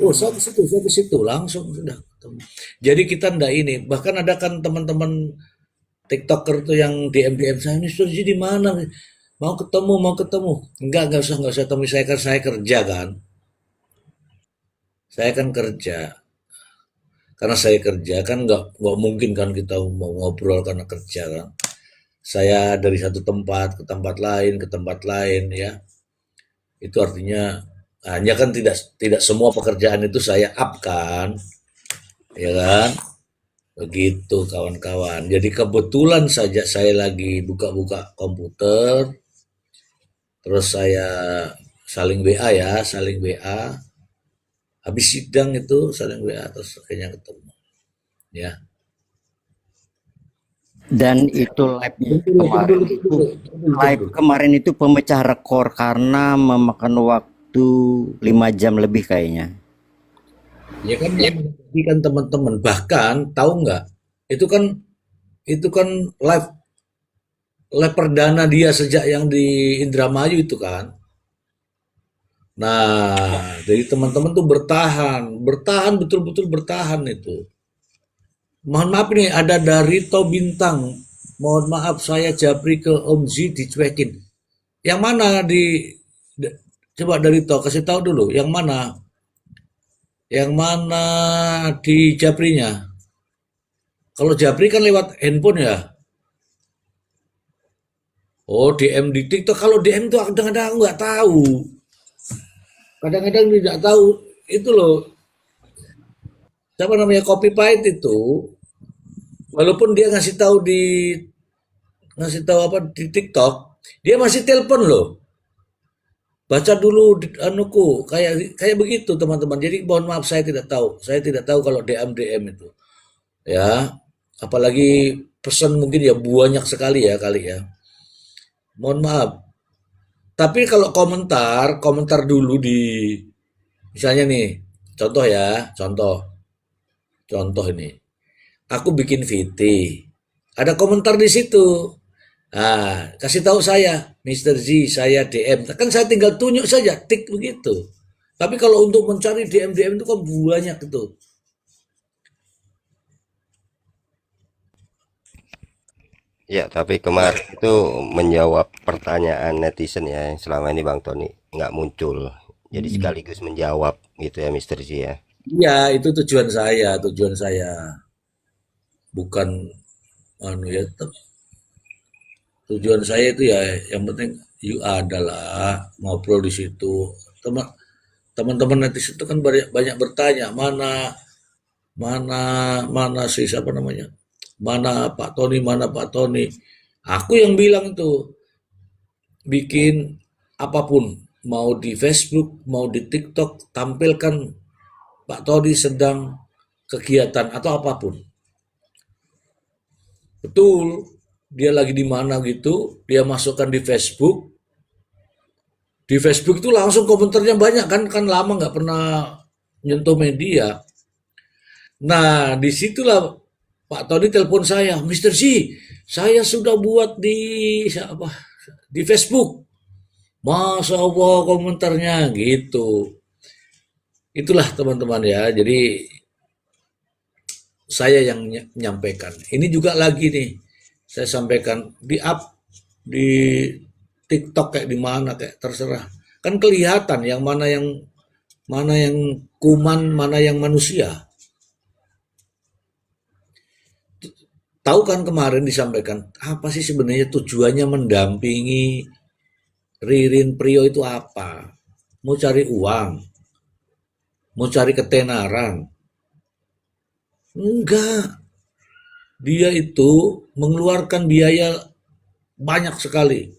B: Oh, saya ke situ langsung sudah ketemu. Jadi kita ndak ini, bahkan ada kan teman-teman TikToker tuh yang DM saya, Mister Ji di mana? Mau ketemu. Enggak usah temui saya kan saya kerja kan. Saya kan kerja. Karena saya kerja kan nggak mungkin kan kita mau ngobrol karena kerja kan. Saya dari satu tempat ke tempat lain ya. Itu artinya hanya kan tidak semua pekerjaan itu saya up kan. Ya kan? Begitu kawan-kawan. Jadi kebetulan saja saya lagi buka-buka komputer. Terus saya saling WA. Habis sidang itu saling WA terus akhirnya ketemu. Ya.
C: Dan itu live kemarin itu pemecah rekor karena memakan waktu 5 jam lebih kayaknya.
B: Ya kan teman-teman, bahkan tahu nggak? Itu kan live perdana dia sejak yang di Indramayu itu kan. Nah, jadi teman-teman tuh bertahan betul-betul bertahan itu. Mohon maaf nih, ada Darito Bintang. Mohon maaf saya Japri ke Om Z dicuekin. Yang mana coba Darito kasih tahu dulu, yang mana di Japrinya? Kalau Japri kan lewat handphone ya. Oh, DM di TikTok. Kalau DM tuh kadang-kadang aku nggak tahu. Kadang-kadang tidak tahu itu loh. Siapa namanya Copy Pahit itu, walaupun dia ngasih tahu apa di TikTok, dia masih telepon loh. Baca dulu anuku kayak kayak begitu teman-teman. Jadi mohon maaf saya tidak tahu. Saya tidak tahu kalau DM itu. Ya, apalagi pesan mungkin ya banyak sekali ya kali ya. Mohon maaf. Tapi kalau komentar dulu di misalnya nih, contoh ya, contoh ini. Aku bikin VT. Ada komentar di situ. Ah, kasih tahu saya, Mr. Z, saya DM. Kan saya tinggal tunjuk saja, tik begitu. Tapi kalau untuk mencari DM itu kan banyak itu.
E: Ya, tapi kemarin itu menjawab pertanyaan netizen ya yang selama ini Bang Tony nggak muncul. Jadi sekaligus menjawab gitu ya Mr. Z ya.
B: Iya, itu tujuan saya. Bukan anu ya, tujuan saya itu ya yang penting you adalah ngobrol di situ. Teman-teman netizen itu kan banyak bertanya mana mana mana si siapa namanya, mana Pak Tony. Aku yang bilang itu bikin apapun, mau di Facebook mau di TikTok, tampilkan Pak Tony sedang kegiatan atau apapun. Betul, dia lagi di mana gitu, dia masukkan di Facebook. Di Facebook itu langsung komentarnya banyak kan lama nggak pernah nyentuh media. Nah, disitulah Pak Tony telepon saya, Mr. Z, saya sudah buat di Facebook. Masya Allah komentarnya gitu. Itulah teman-teman ya, jadi saya yang menyampaikan. Ini juga lagi nih, saya sampaikan di TikTok kayak di mana kayak terserah. Kan kelihatan yang mana yang kuman, mana yang manusia. Tahu kan kemarin disampaikan apa sih sebenarnya tujuannya mendampingi Ririn Priyo itu apa? Mau cari uang, mau cari ketenaran. Enggak, dia itu mengeluarkan biaya banyak sekali.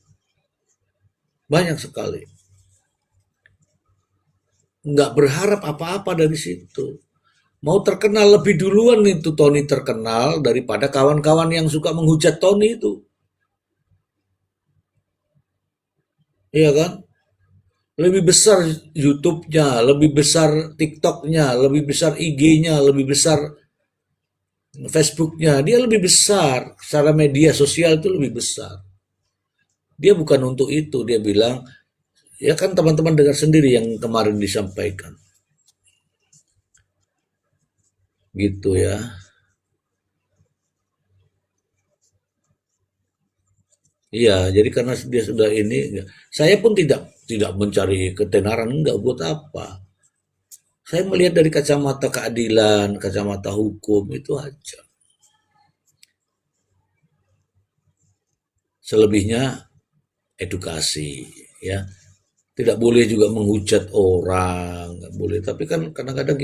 B: Enggak berharap apa-apa dari situ. Mau terkenal lebih duluan itu Tony terkenal daripada kawan-kawan yang suka menghujat Tony itu. Iya kan? Lebih besar YouTube-nya, lebih besar TikTok-nya, lebih besar IG-nya, lebih besar Facebook-nya, dia lebih besar, secara media sosial itu lebih besar. Dia bukan untuk itu, dia bilang, ya kan teman-teman dengar sendiri yang kemarin disampaikan. Gitu ya. Iya, jadi karena dia sudah ini, saya pun tidak mencari ketenaran, enggak buat apa. Saya melihat dari kacamata keadilan, kacamata hukum itu aja. Selebihnya edukasi, ya. Tidak boleh juga menghujat orang, nggak boleh. Tapi kan kadang-kadang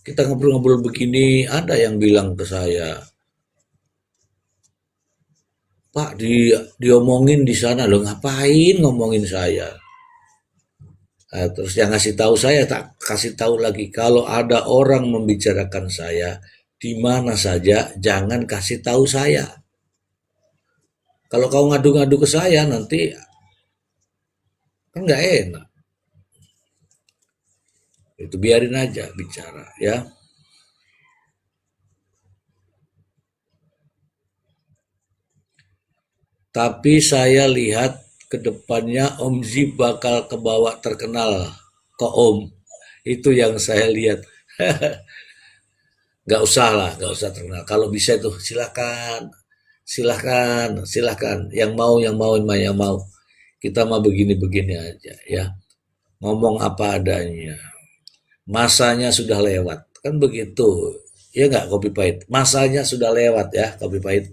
B: kita ngobrol-ngobrol begini, ada yang bilang ke saya, Pak, diomongin di sana loh, ngapain ngomongin saya? Terus yang ngasih tahu saya tak kasih tahu lagi, kalau ada orang membicarakan saya di mana saja, jangan kasih tahu saya. Kalau kau ngadu-ngadu ke saya nanti kan nggak enak. Itu biarin aja bicara ya. Tapi saya lihat ke depannya Om Z bakal kebawa terkenal ke Om. Itu yang saya lihat. Gak usah terkenal. Kalau bisa itu silakan. Yang mau. Kita mah begini-begini aja ya. Ngomong apa adanya. Masanya sudah lewat. Kan begitu. Ya nggak Kopi Pahit. Masanya sudah lewat ya Kopi Pahit.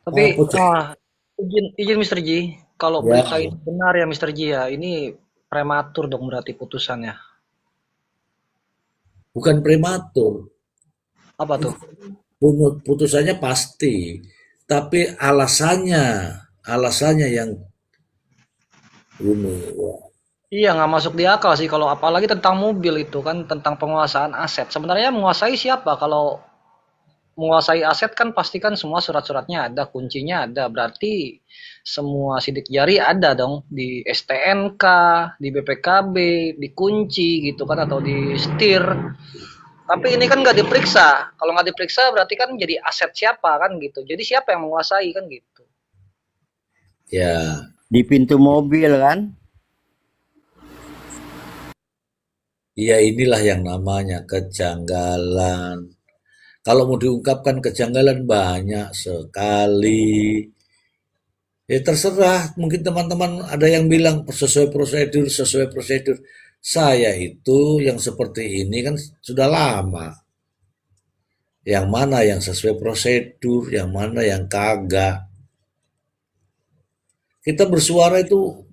G: Tapi
B: Apa tuh?
G: izin Mr. Ji, kalau
B: Ya,
G: berita ini benar ya Mr. Ji ya, ini prematur dong berarti putusannya.
B: bukan prematur.
G: Apa tuh?
B: Putusannya pasti, tapi alasannya yang ini. Ya.
G: Iya, nggak masuk di akal sih kalau apalagi tentang mobil itu kan tentang penguasaan aset. Sebenarnya menguasai siapa? Kalau menguasai aset kan pasti kan semua surat-suratnya ada, kuncinya ada. Berarti semua sidik jari ada dong di STNK, di BPKB, dikunci gitu kan atau di setir. Tapi ini kan nggak diperiksa. Kalau nggak diperiksa berarti kan jadi aset siapa kan gitu. Jadi siapa yang menguasai kan gitu.
B: Ya,
C: Di pintu mobil kan?
B: ya inilah yang namanya kejanggalan. Kalau mau diungkapkan kejanggalan banyak sekali. Ya terserah, mungkin teman-teman ada yang bilang sesuai prosedur, sesuai prosedur. Saya itu yang seperti ini kan sudah lama. Yang mana yang sesuai prosedur, yang mana yang kagak. Kita bersuara itu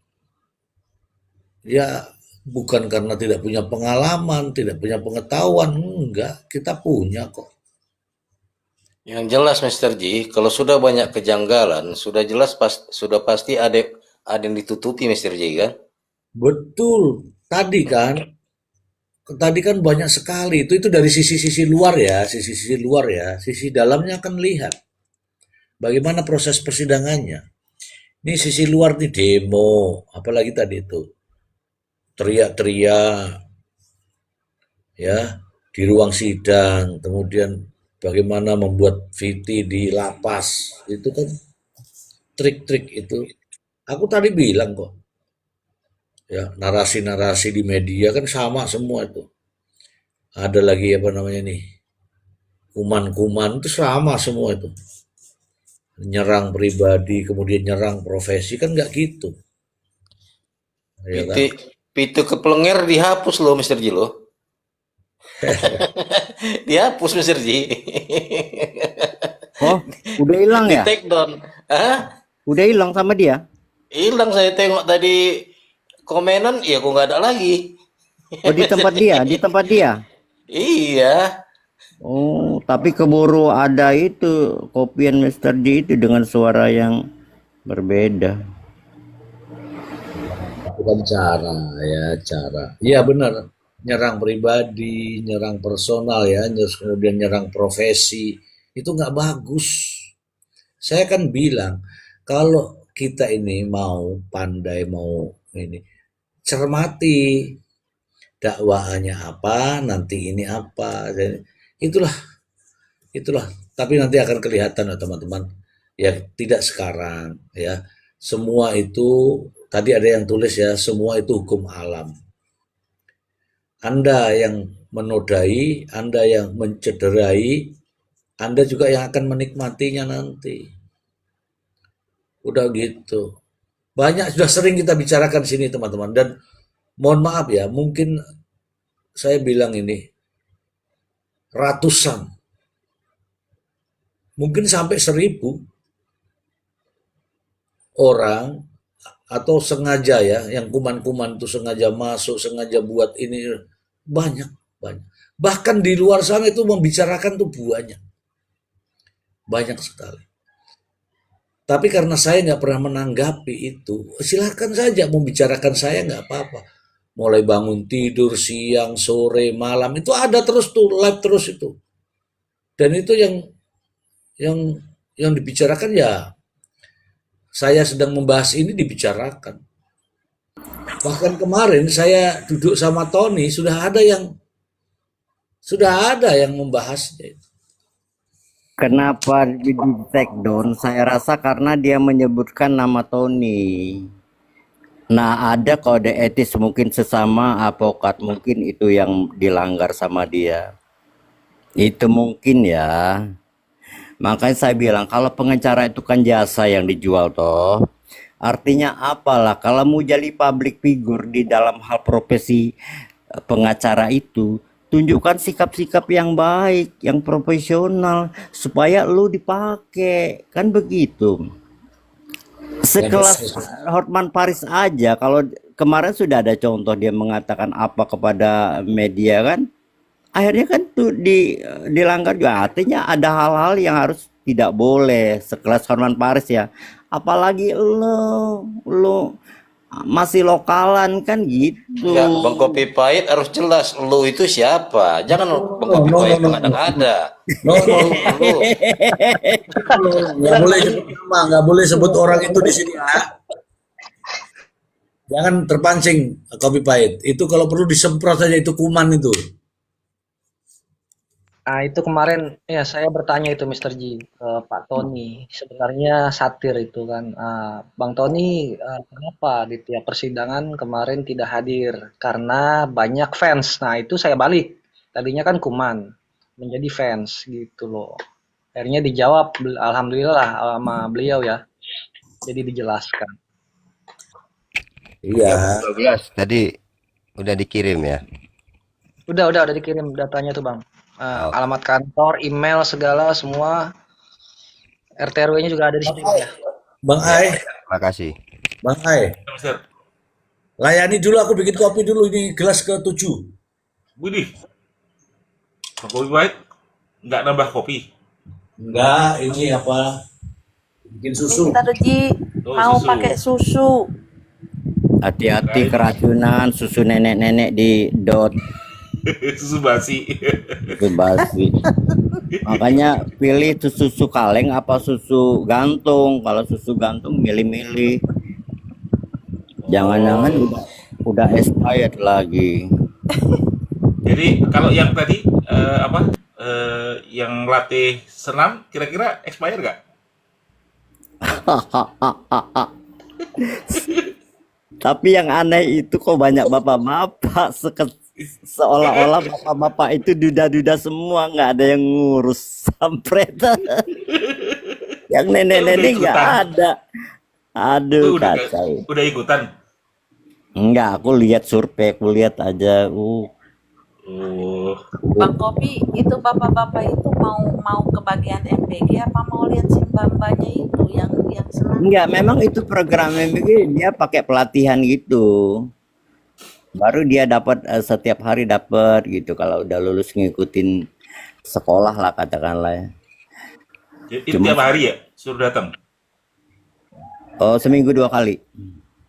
B: ya bukan karena tidak punya pengalaman, tidak punya pengetahuan, enggak, kita punya kok.
H: Yang jelas Mr. Ji, kalau sudah banyak kejanggalan, sudah jelas sudah pasti ada yang ditutupi Mr. Ji kan?
B: Betul. Tadi kan banyak sekali. Itu dari sisi-sisi luar ya, sisi-sisi luar ya. Sisi dalamnya akan lihat bagaimana proses persidangannya. Ini sisi luar nih demo, apalagi tadi itu teriak-teriak ya di ruang sidang, kemudian bagaimana membuat VT di lapas, itu kan trik-trik itu. Aku tadi bilang kok, ya narasi-narasi di media kan sama semua itu. Ada lagi apa namanya nih, kuman-kuman itu sama semua itu. Nyerang pribadi, kemudian nyerang profesi kan nggak gitu, ya kan?
H: Pitu keplenger dihapus loh Mr. Ji loh. Dihapus Mr. Ji.
C: Oh, udah hilang
H: Di
C: ya?
H: take down. Hah?
C: Udah hilang sama dia?
H: Hilang, saya tengok tadi komenan, ya kok nggak ada lagi.
C: Oh, di tempat dia, di tempat dia.
H: Iya.
C: Oh, tapi keburu ada itu kopian Mr. D itu dengan suara yang berbeda.
B: Bukan cara. Iya benar, nyerang pribadi, nyerang personal ya, kemudian nyerang profesi, itu nggak bagus. Saya kan bilang, kalau kita ini mau pandai, mau ini, cermati dakwaannya apa, nanti ini apa, itulah, tapi nanti akan kelihatan ya teman-teman, ya tidak sekarang ya, semua itu, tadi ada yang tulis ya, semua itu hukum alam. Anda yang menodai, Anda yang mencederai, Anda juga yang akan menikmatinya nanti. Udah gitu. Banyak sudah sering kita bicarakan sini teman-teman, dan mohon maaf ya, mungkin saya bilang ini ratusan, mungkin sampai 1000 orang atau sengaja ya, yang kuman-kuman itu sengaja masuk, sengaja buat ini, banyak. Bahkan di luar sana itu membicarakan tuh banyak sekali. Tapi karena saya nggak pernah menanggapi itu, silakan saja membicarakan saya, nggak apa-apa. Mulai bangun tidur, siang, sore, malam, itu ada terus tuh, live terus itu. Dan itu yang dibicarakan ya, saya sedang membahas ini dibicarakan. Bahkan kemarin saya duduk sama Tony, sudah ada yang membahasnya.
C: Kenapa di take down? Saya rasa karena dia menyebutkan nama Tony. Nah, ada kode etis mungkin sesama advokat, mungkin itu yang dilanggar sama dia. Itu mungkin ya. Makanya saya bilang kalau pengacara itu kan jasa yang dijual toh. Artinya apalah kalau mau jadi public figure di dalam hal profesi pengacara itu tunjukkan sikap-sikap yang baik, yang profesional supaya lu dipakai. Kan begitu. Sekelas Hotman Paris aja, kalau kemarin sudah ada contoh dia mengatakan apa kepada media kan, akhirnya kan tuh dilanggar juga. Artinya ada hal-hal yang harus tidak boleh sekelas Hotman Paris ya. Apalagi lu masih lokalan kan gitu.
H: Ya, Bang Kopi Pahit harus jelas lu itu siapa. Jangan Bang Kopi Pahit mengada-ngada.
B: No, nggak boleh sebut nama, nggak boleh sebut orang itu di sini ya. Jangan terpancing Kopi Pahit. Itu kalau perlu disemprot saja itu kuman itu.
G: Nah, itu kemarin ya saya bertanya itu Mr. Ji ke Pak Tony. Sebenarnya satir itu kan. Bang Tony, kenapa di tiap persidangan kemarin tidak hadir? Karena banyak fans. Nah, itu saya balik. Tadinya kan kuman menjadi fans gitu loh. Akhirnya dijawab, alhamdulillah sama beliau ya. Jadi dijelaskan.
B: Iya.
E: 12 tadi udah dikirim ya.
G: Udah dikirim datanya tuh Bang.
E: Oh.
G: Alamat kantor, email segala semua. RT RW-nya juga ada di sini ya.
B: Bang Ai,
E: Makasih.
B: Bang Ai,
D: Mister.
B: layani dulu aku bikin kopi dulu ini gelas ke-7.
D: Widih. Kopi Pahit nggak nambah kopi.
B: Enggak, ini apa? Bikin susu.
F: Mister Ji
D: Oh,
F: mau
D: susu.
F: pakai susu.
C: Hati-hati keracunan susu nenek-nenek di dot
D: Susu basi.
C: itu basi. Makanya pilih tuh susu kaleng apa susu gantung. Kalau susu gantung milih-milih. Jangan-jangan udah expired lagi.
D: Jadi kalau yang tadi yang latih senam kira-kira expire nggak?
C: Tapi yang aneh itu kok banyak bapak-bapak seolah-olah bapak-bapak itu duda-duda semua, nggak ada yang ngurus sampret. Yang nenek-nenek nggak ada. Aduh kacau.
D: Udah ikutan.
C: Enggak, aku lihat survei, aku lihat aja.
D: Oh,
F: Bang Kopi, itu bapak-bapak itu mau ke bagian MBG apa mau lihat si mbak-mbaknya itu yang senang?
C: Enggak, memang itu program MBG dia pakai pelatihan gitu. Baru dia dapat setiap hari dapat gitu kalau udah lulus ngikutin sekolah lah katakanlah ya.
D: itu tiap hari ya suruh datang.
C: Oh, seminggu 2 kali.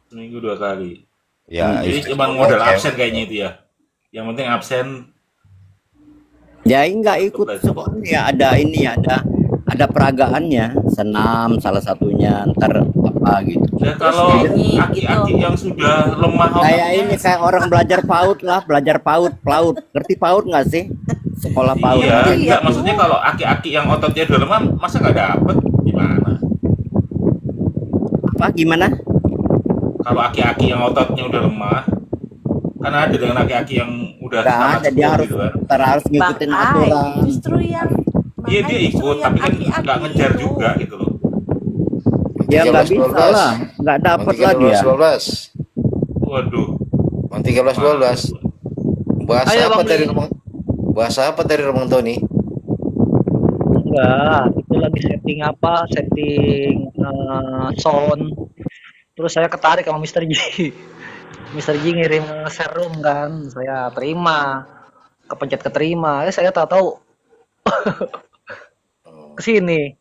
D: Seminggu 2 kali.
E: Ya,
D: Jadi cuma modal absen kayaknya itu ya. Yang penting absen.
C: Ya enggak ikut sekolah ya, ada ini ada peragaannya, senam salah satunya, ntar apa gitu.
D: Ya kalau
F: Nyanyi
D: aki-aki
F: gitu.
D: yang sudah lemah
C: Kayak
D: otaknya,
C: ini kayak orang belajar PAUD lah, belajar PAUD. Ngerti PAUD nggak sih? Sekolah PAUD.
D: iya,
F: Iya,
D: enggak
F: Bu.
D: maksudnya kalau aki-aki yang ototnya udah lemah masa nggak dapet gimana?
C: Apa gimana?
D: Kalau aki-aki yang ototnya udah lemah, kan ada dengan aki-aki yang udah
C: Nggak
D: sangat
C: ada, dia
D: sepuh
C: harus
D: gitu kan.
C: harus
F: Bang
C: ngikutin
F: Ai,
C: aturan.
F: justru yang
D: Iya dia
F: makanya justru
D: ikut,
F: yang
D: tapi kan
F: aki-aki
D: nggak ngejar
F: itu.
D: juga gitu loh.
C: Ya nggak
H: 13,
C: bisa lah, nggak dapat lah dia.
H: 12.
D: Waduh.
H: Bang 13 12. Bahasa
G: Ayo,
H: apa
G: Bang
H: dari
G: Li.
H: Romang? Bahasa apa dari Romang Tony?
G: Enggak, itu lagi setting sound. Terus saya ketarik sama Mr. Ji. Mr. Ji ngirim serum kan, saya terima, kepencet keterima. Saya tahu kesini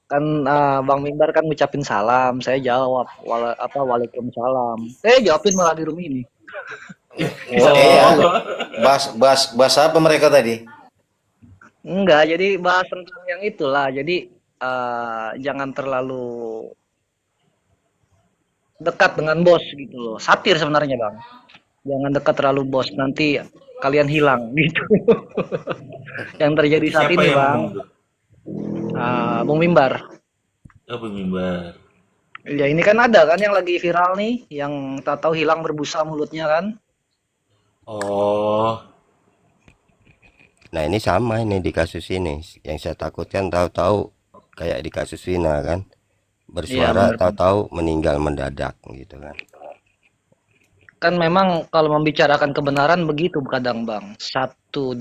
G: kan Bang Mimbar kan ngucapin salam, saya jawab waalaikumsalam. Jawabin malah di room ini.
H: Oh, iya. Bahasa apa mereka tadi?
G: Enggak, jadi bahas tentang yang itulah. Jadi jangan terlalu dekat dengan bos gitu loh. Satir sebenarnya Bang. Jangan dekat terlalu bos, nanti kalian hilang gitu. Yang terjadi saat
D: Siapa
G: ini
D: yang
G: Bang.
D: ngomong tuh?
G: Bung Mimbar.
D: Oh, pemimbar.
G: Ya ini kan ada kan yang lagi viral nih, yang tak tahu hilang berbusa mulutnya kan.
D: Oh,
E: nah ini sama ini di kasus ini. Yang saya takutkan tahu-tahu kayak di kasus Vina kan.
G: Iya,
E: Bersuara
G: benar.
E: tahu-tahu meninggal mendadak gitu kan.
G: Kan memang kalau membicarakan kebenaran begitu kadang Bang. Satu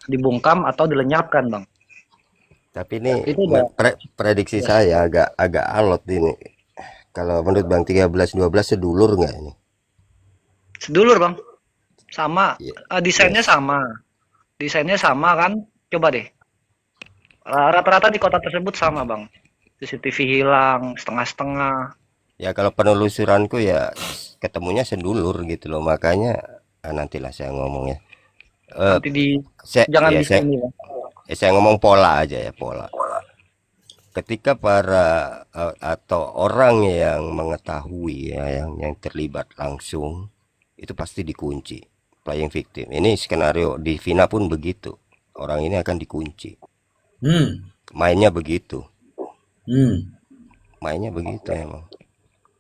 G: dibungkam atau dilenyapkan Bang.
E: Tapi ini
G: Itu udah
E: prediksi
G: ya,
E: saya agak alot ini. Kalau menurut Bang 13-12 sedulur nggak ini?
G: sedulur Bang. Sama.
E: Iya.
G: Desainnya
E: Yes.
G: sama. Desainnya sama kan? Coba deh. Rata-rata di kota tersebut sama Bang. CCTV hilang setengah-setengah.
E: Ya kalau penelusuranku ya ketemunya sedulur gitu loh. Makanya nantilah saya ngomong ya. Eh,
G: Nanti di
E: saya
G: jangan
E: ya
G: di sini Bang.
E: saya ngomong pola aja ya, pola. Ketika para atau orang yang mengetahui ya, yang terlibat langsung itu pasti dikunci. Playing victim. Ini skenario di Vina pun begitu. Orang ini akan dikunci.
B: Hmm.
E: Mainnya begitu.
B: Hmm.
E: Mainnya begitu emang.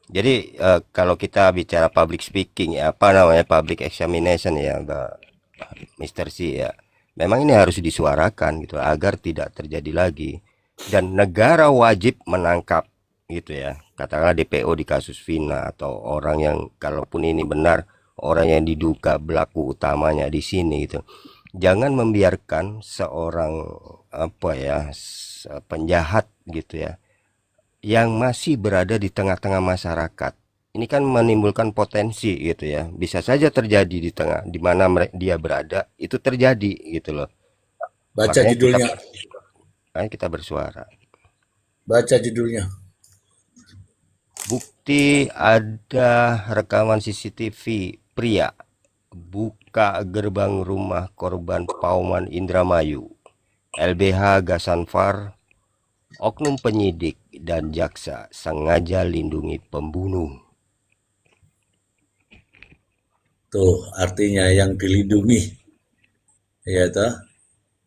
E: Jadi kalau kita bicara public speaking ya, apa namanya public examination ya, Mr. C ya. Memang ini harus disuarakan gitu agar tidak terjadi lagi. Dan negara wajib menangkap gitu ya. Katakanlah DPO di kasus Vina atau orang yang kalaupun ini benar orang yang diduga pelaku utamanya di sini gitu. Jangan membiarkan seorang penjahat gitu ya yang masih berada di tengah-tengah masyarakat. Ini kan menimbulkan potensi gitu ya. Bisa saja terjadi di tengah di mana dia berada itu terjadi gitu loh.
B: Baca
E: Makanya
B: judulnya.
E: kita bersuara.
B: Baca judulnya.
E: Bukti ada rekaman CCTV pria buka gerbang rumah korban Pauman Indramayu. LBH Gasanvar, oknum penyidik dan jaksa sengaja lindungi pembunuh.
B: Tuh, artinya yang dilindungi. Ya toh.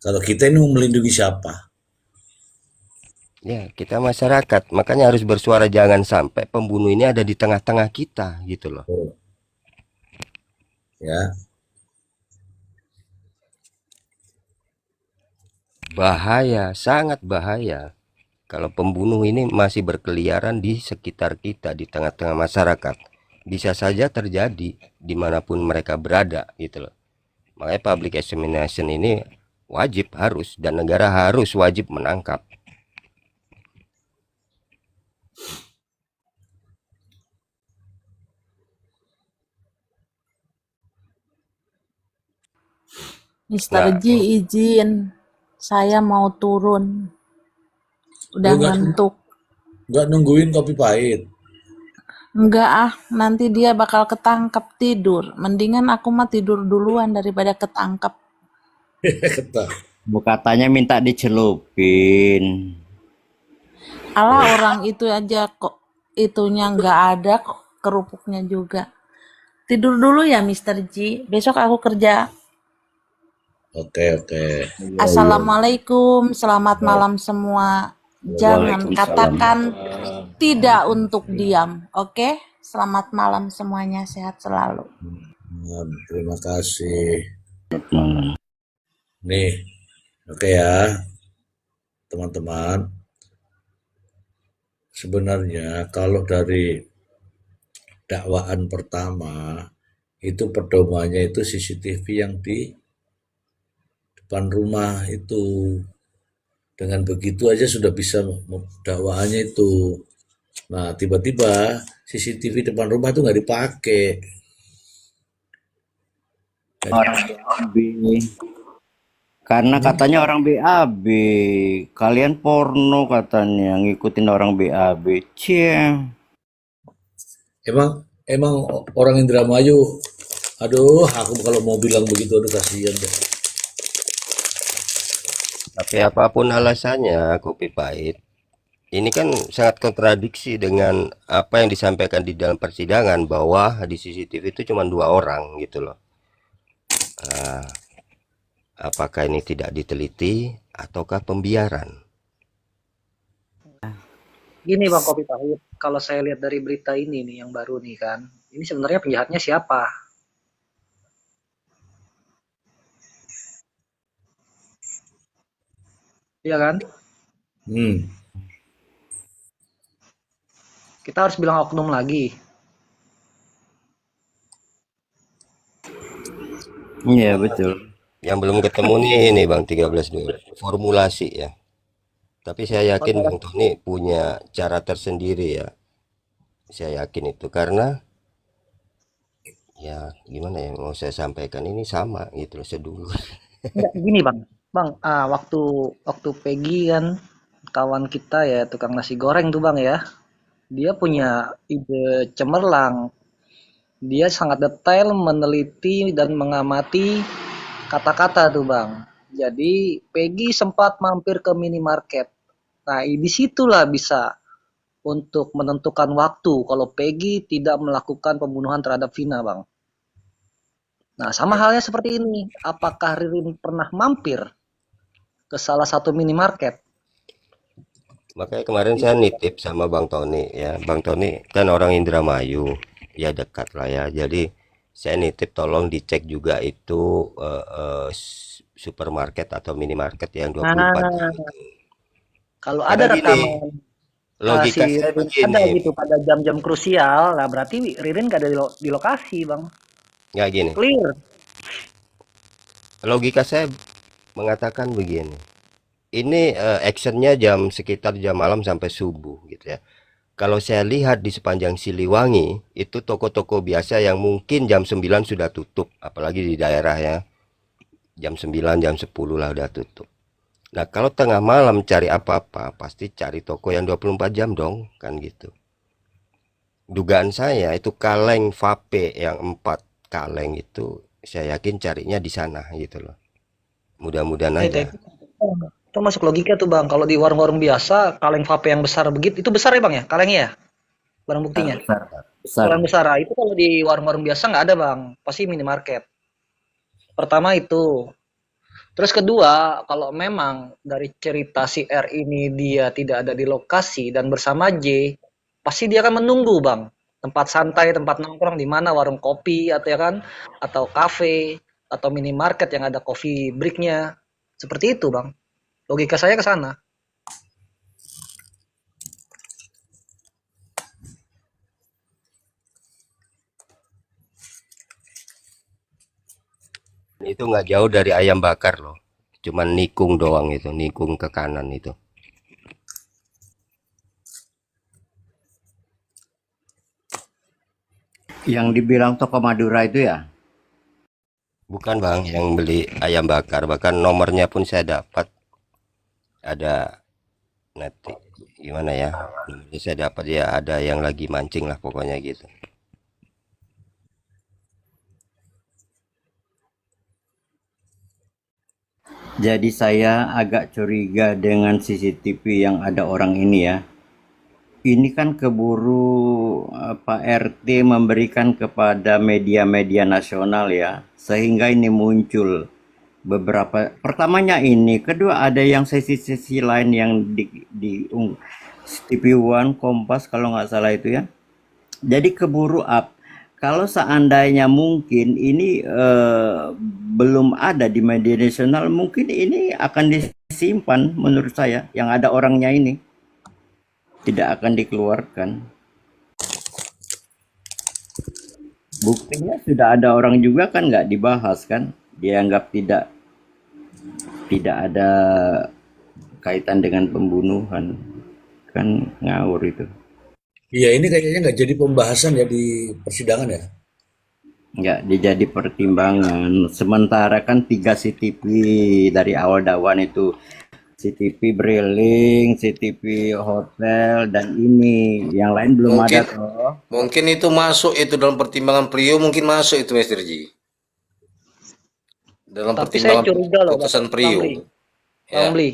B: Kalau kita ini mau melindungi siapa?
E: Ya, kita masyarakat, makanya harus bersuara jangan sampai pembunuh ini ada di tengah-tengah kita gitu loh.
B: Tuh. Ya.
E: Bahaya, sangat bahaya. Kalau pembunuh ini masih berkeliaran di sekitar kita, di tengah-tengah masyarakat, bisa saja terjadi dimanapun mereka berada, gitu loh. Makanya public examination ini wajib harus dan negara harus wajib menangkap.
F: Mr.
E: Nah,
F: G izin, saya mau turun. Udah
B: Lu
F: ngantuk.
B: nggak nungguin kopi pahit.
F: Enggak ah, nanti dia bakal ketangkep tidur. Mendingan aku mah tidur duluan daripada ketangkep.
B: Kata.
C: Bu katanya minta dicelupin.
F: Alah orang itu aja kok itunya nggak ada kok kerupuknya juga. Tidur dulu ya Mr. G. Besok aku kerja.
B: Oke, oke.
F: Assalamualaikum, selamat malam semua. Jangan
C: Waalaikumsalam.
F: katakan tidak untuk diam, oke? Selamat malam semuanya, sehat selalu.
B: Terima kasih.
C: Hmm.
B: Nih, oke ya, teman-teman. Sebenarnya kalau dari dakwaan pertama itu pedomannya itu CCTV yang di depan rumah itu. Dengan begitu aja sudah bisa dakwaannya itu. Nah, tiba-tiba CCTV depan rumah itu nggak dipakai.
C: Orang BAB. Karena katanya orang BAB. Kalian porno katanya ngikutin orang BAB. Cie.
B: Emang orang Indramayu, aduh, aku kalau mau bilang begitu, aduh kasihan deh.
E: tapi apapun alasannya, kopi pahit, ini kan sangat kontradiksi dengan apa yang disampaikan di dalam persidangan bahwa di CCTV itu cuma 2 orang gitu loh. Nah, apakah ini tidak diteliti ataukah pembiaran?
G: Gini Bang Kopi Pahit, kalau saya lihat dari berita ini nih yang baru nih kan, ini sebenarnya penjahatnya siapa? Iya kan? Kita harus bilang oknum lagi.
C: Iya betul.
E: Yang belum ketemu nih ini Bang 13.2 formulasi ya. Tapi saya yakin Bang Tony punya cara tersendiri ya. Saya yakin itu karena ya gimana ya mau saya sampaikan ini sama gitu loh sedulur.
G: Enggak, gini bang, waktu waktu Peggy kan kawan kita ya tukang nasi goreng tuh bang ya, dia punya ide cemerlang. Dia sangat detail meneliti dan mengamati kata-kata tuh bang. Jadi Peggy sempat mampir ke minimarket. Nah, disitulah bisa untuk menentukan waktu kalau Peggy tidak melakukan pembunuhan terhadap Vina bang. Nah, sama halnya seperti ini. Apakah Ririn pernah mampir ke salah satu minimarket?
E: Makanya kemarin saya nitip sama Bang Tony ya. Bang Tony kan orang Indramayu, ya dekat lah ya. Jadi saya nitip tolong dicek juga itu supermarket atau minimarket yang 24 jam
G: Nah,
E: itu.
G: kalau
E: Karena
G: ada
E: gini,
G: rekaman
E: logika
G: si
E: saya
G: Ririn ada
E: begini,
G: gitu pada jam-jam krusial, nah berarti Ririn gak ada di lokasi, Bang.
E: nggak gini.
G: Clear.
E: Logika saya mengatakan begini. Ini actionnya sekitar jam malam sampai subuh gitu ya. Kalau saya lihat di sepanjang Siliwangi, itu toko-toko biasa yang mungkin jam 9 sudah tutup, apalagi di daerah ya. Jam 9, jam 10 lah udah tutup. Nah, kalau tengah malam cari apa-apa, pasti cari toko yang 24 jam dong, kan gitu. Dugaan saya itu kaleng vape yang 4 kaleng itu, saya yakin carinya di sana gitu loh. Mudah-mudahan aja.
G: Itu masuk logika tuh, Bang. Kalau di warung-warung biasa, kaleng vape yang besar begitu, itu besar ya, Bang ya? Kalengnya ya? Barang buktinya.
C: Besar, besar.
G: Kaleng besar. Nah, itu kalau di warung-warung biasa nggak ada, Bang. Pasti minimarket. Pertama itu. Terus kedua, kalau memang dari cerita si R ini dia tidak ada di lokasi dan bersama J, pasti dia akan menunggu, Bang. Tempat santai, tempat nongkrong di mana warung kopi atau ya kan, atau kafe atau minimarket yang ada coffee breaknya. Seperti itu, Bang. Logika saya ke sana.
E: Itu nggak jauh dari ayam bakar loh. Cuman nikung doang itu, nikung ke kanan itu.
C: Yang dibilang toko Madura itu ya?
E: Bukan Bang, yang beli ayam bakar, bahkan nomornya pun saya dapat. Ada nanti gimana ya? Nomornya saya dapat ya, ada yang lagi mancing lah pokoknya gitu.
C: Jadi saya agak curiga dengan CCTV yang ada orang ini ya. Ini kan keburu Pak RT memberikan kepada media-media nasional ya, sehingga ini muncul beberapa. Pertamanya ini, kedua ada yang sesi-sesi lain yang di TV One, Kompas kalau nggak salah itu ya. Jadi keburu up. Kalau seandainya mungkin ini belum ada di media nasional, mungkin ini akan disimpan menurut saya. Yang ada orangnya ini tidak akan dikeluarkan. Buktinya sudah ada orang juga kan nggak dibahas kan? Dianggap tidak ada kaitan dengan pembunuhan, kan ngawur itu.
B: Iya, ini kayaknya nggak jadi pembahasan ya di persidangan ya.
C: Nggak dijadi pertimbangan. Sementara kan 3 CCTV dari awal dakwaan itu, CCTV Briling, CCTV hotel, dan ini yang lain belum ada toh.
H: Mungkin itu masuk itu dalam pertimbangan Prio, mungkin masuk itu Mr. Ji. Dalam
G: Tapi saya
H: pertimbangan
G: curiga loh,
H: putusan
G: Bang
H: Prio.
G: Bli.
H: Ya.
G: Bang Bli.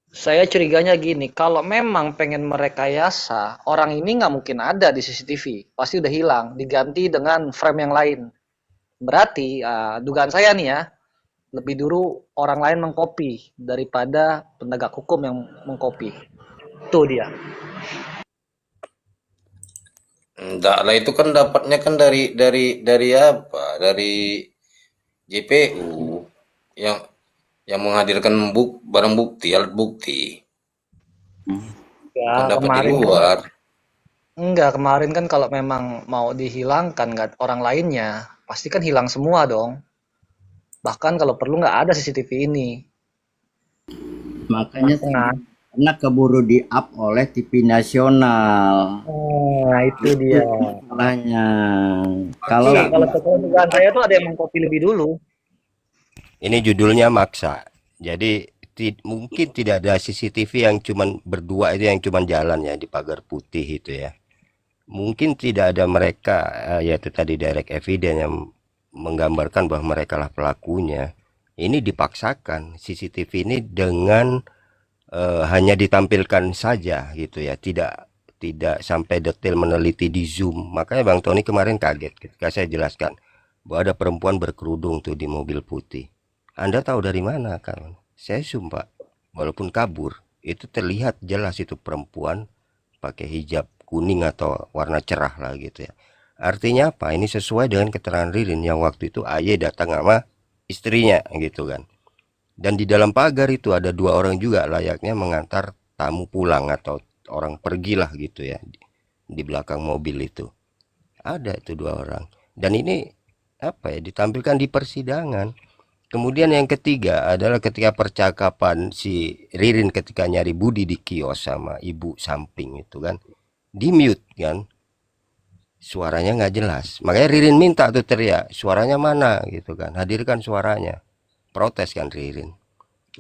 G: Saya curiganya gini, kalau memang pengen merekayasa, orang ini nggak mungkin ada di CCTV. Pasti udah hilang, diganti dengan frame yang lain. Berarti, dugaan saya nih ya, lebih dulu orang lain mengcopy daripada penegak hukum yang mengcopy. Itu dia.
H: Enggak lah, itu kan dapatnya kan dari apa? Dari JPU yang menghadirkan barang bukti, alat bukti.
G: Ya,
H: Kan dapat di
G: kemarin kan,
H: luar.
G: enggak, kemarin kan kalau memang mau dihilangkan nggak orang lainnya, pasti kan hilang semua dong. Bahkan kalau perlu nggak ada CCTV ini.
C: Makanya
G: Tengah.
C: karena keburu di-up oleh TV nasional.
G: Nah, itu dia.
C: Masalahnya. Kalau
G: Iya, kalau sesuai dugaan saya tuh ada yang mengcopy lebih dulu.
E: Ini judulnya maksa. Jadi mungkin tidak ada CCTV yang cuman berdua itu yang cuman jalan ya di pagar putih itu ya. Mungkin tidak ada mereka yaitu tadi direct evidence yang menggambarkan bahwa mereka lah pelakunya. Ini dipaksakan CCTV ini dengan hanya ditampilkan saja gitu ya, tidak sampai detail meneliti di zoom. Makanya Bang Tony kemarin kaget ketika saya jelaskan bahwa ada perempuan berkerudung tuh di mobil putih. Anda tahu dari mana kan? Saya sumpah, walaupun kabur, itu terlihat jelas itu perempuan pakai hijab kuning atau warna cerah lah gitu ya. Artinya apa? Ini sesuai dengan keterangan Ririn yang waktu itu Aye datang sama istrinya gitu kan. Dan di dalam pagar itu ada 2 orang juga layaknya mengantar tamu pulang atau orang pergilah gitu ya di belakang mobil itu. Ada itu 2 orang. Dan ini apa ya ditampilkan di persidangan. Kemudian yang ketiga adalah ketika percakapan si Ririn ketika nyari Budi di kios sama ibu samping itu kan. Di mute kan. Suaranya nggak jelas. Makanya Ririn minta tuh teriak, suaranya mana gitu kan. Hadirkan suaranya. Protes kan Ririn.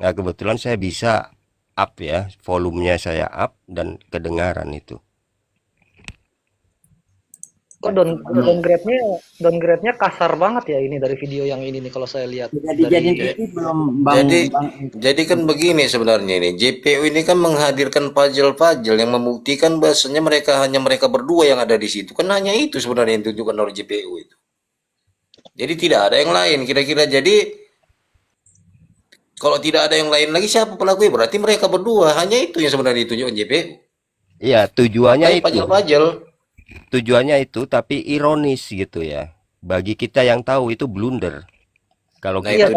E: Nah kebetulan saya bisa up ya, volumenya saya up dan kedengaran itu.
G: Kok downgrade-nya kasar banget ya ini dari video yang ini nih kalau saya lihat.
C: jadi TV belum Bang.
H: Jadi kan begini sebenarnya ini JPU ini kan menghadirkan puzzle-puzzle yang membuktikan bahasanya mereka berdua yang ada di situ. Kan hanya itu sebenarnya yang ditunjukkan oleh JPU itu. Jadi tidak ada yang lain kira-kira. Jadi kalau tidak ada yang lain lagi siapa pelakunya? Berarti mereka berdua. Hanya itu yang sebenarnya ditunjukkan JPU.
E: Iya tujuannya itu.
H: Puzzle-puzzle.
E: Tujuannya itu tapi ironis gitu ya. Bagi kita yang tahu itu blunder. Kalau
H: Nah
E: kita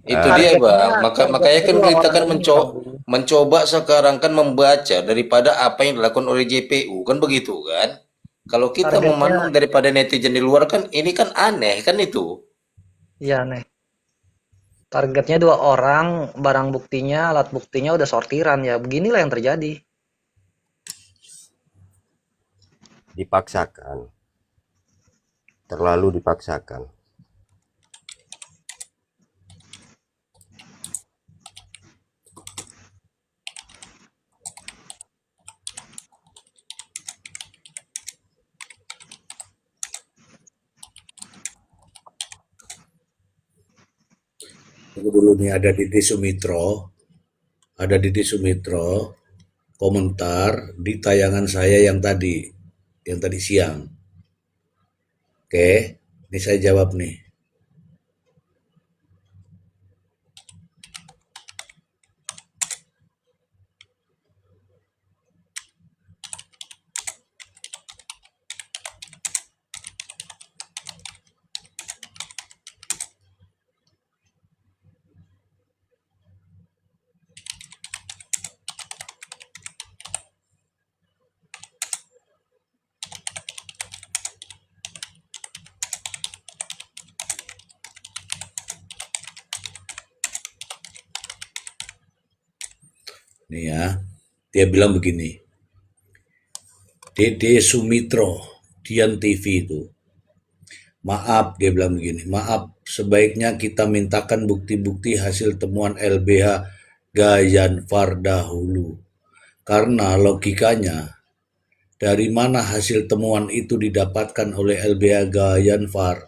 H: itu dia Bang. Makanya kan kita kan mencoba sekarang kan membaca daripada apa yang dilakukan oleh JPU kan begitu kan. Kalau kita memandang daripada netizen di luar kan ini kan aneh kan itu.
G: Iya aneh. Targetnya 2 orang, barang buktinya, alat buktinya udah sortiran ya. Beginilah yang terjadi.
E: dipaksakan. Terlalu dipaksakan.
B: Dulu nih ada Didi Sumitro komentar di tayangan saya yang tadi siang. Oke, ini saya jawab nih. Nih ya, dia bilang begini. Dede Sumitro, Dian TV itu. Maaf, dia bilang begini. Maaf, sebaiknya kita mintakan bukti-bukti hasil temuan LBH Gayanfar dahulu. Karena logikanya, dari mana hasil temuan itu didapatkan oleh LBH Gayanfar?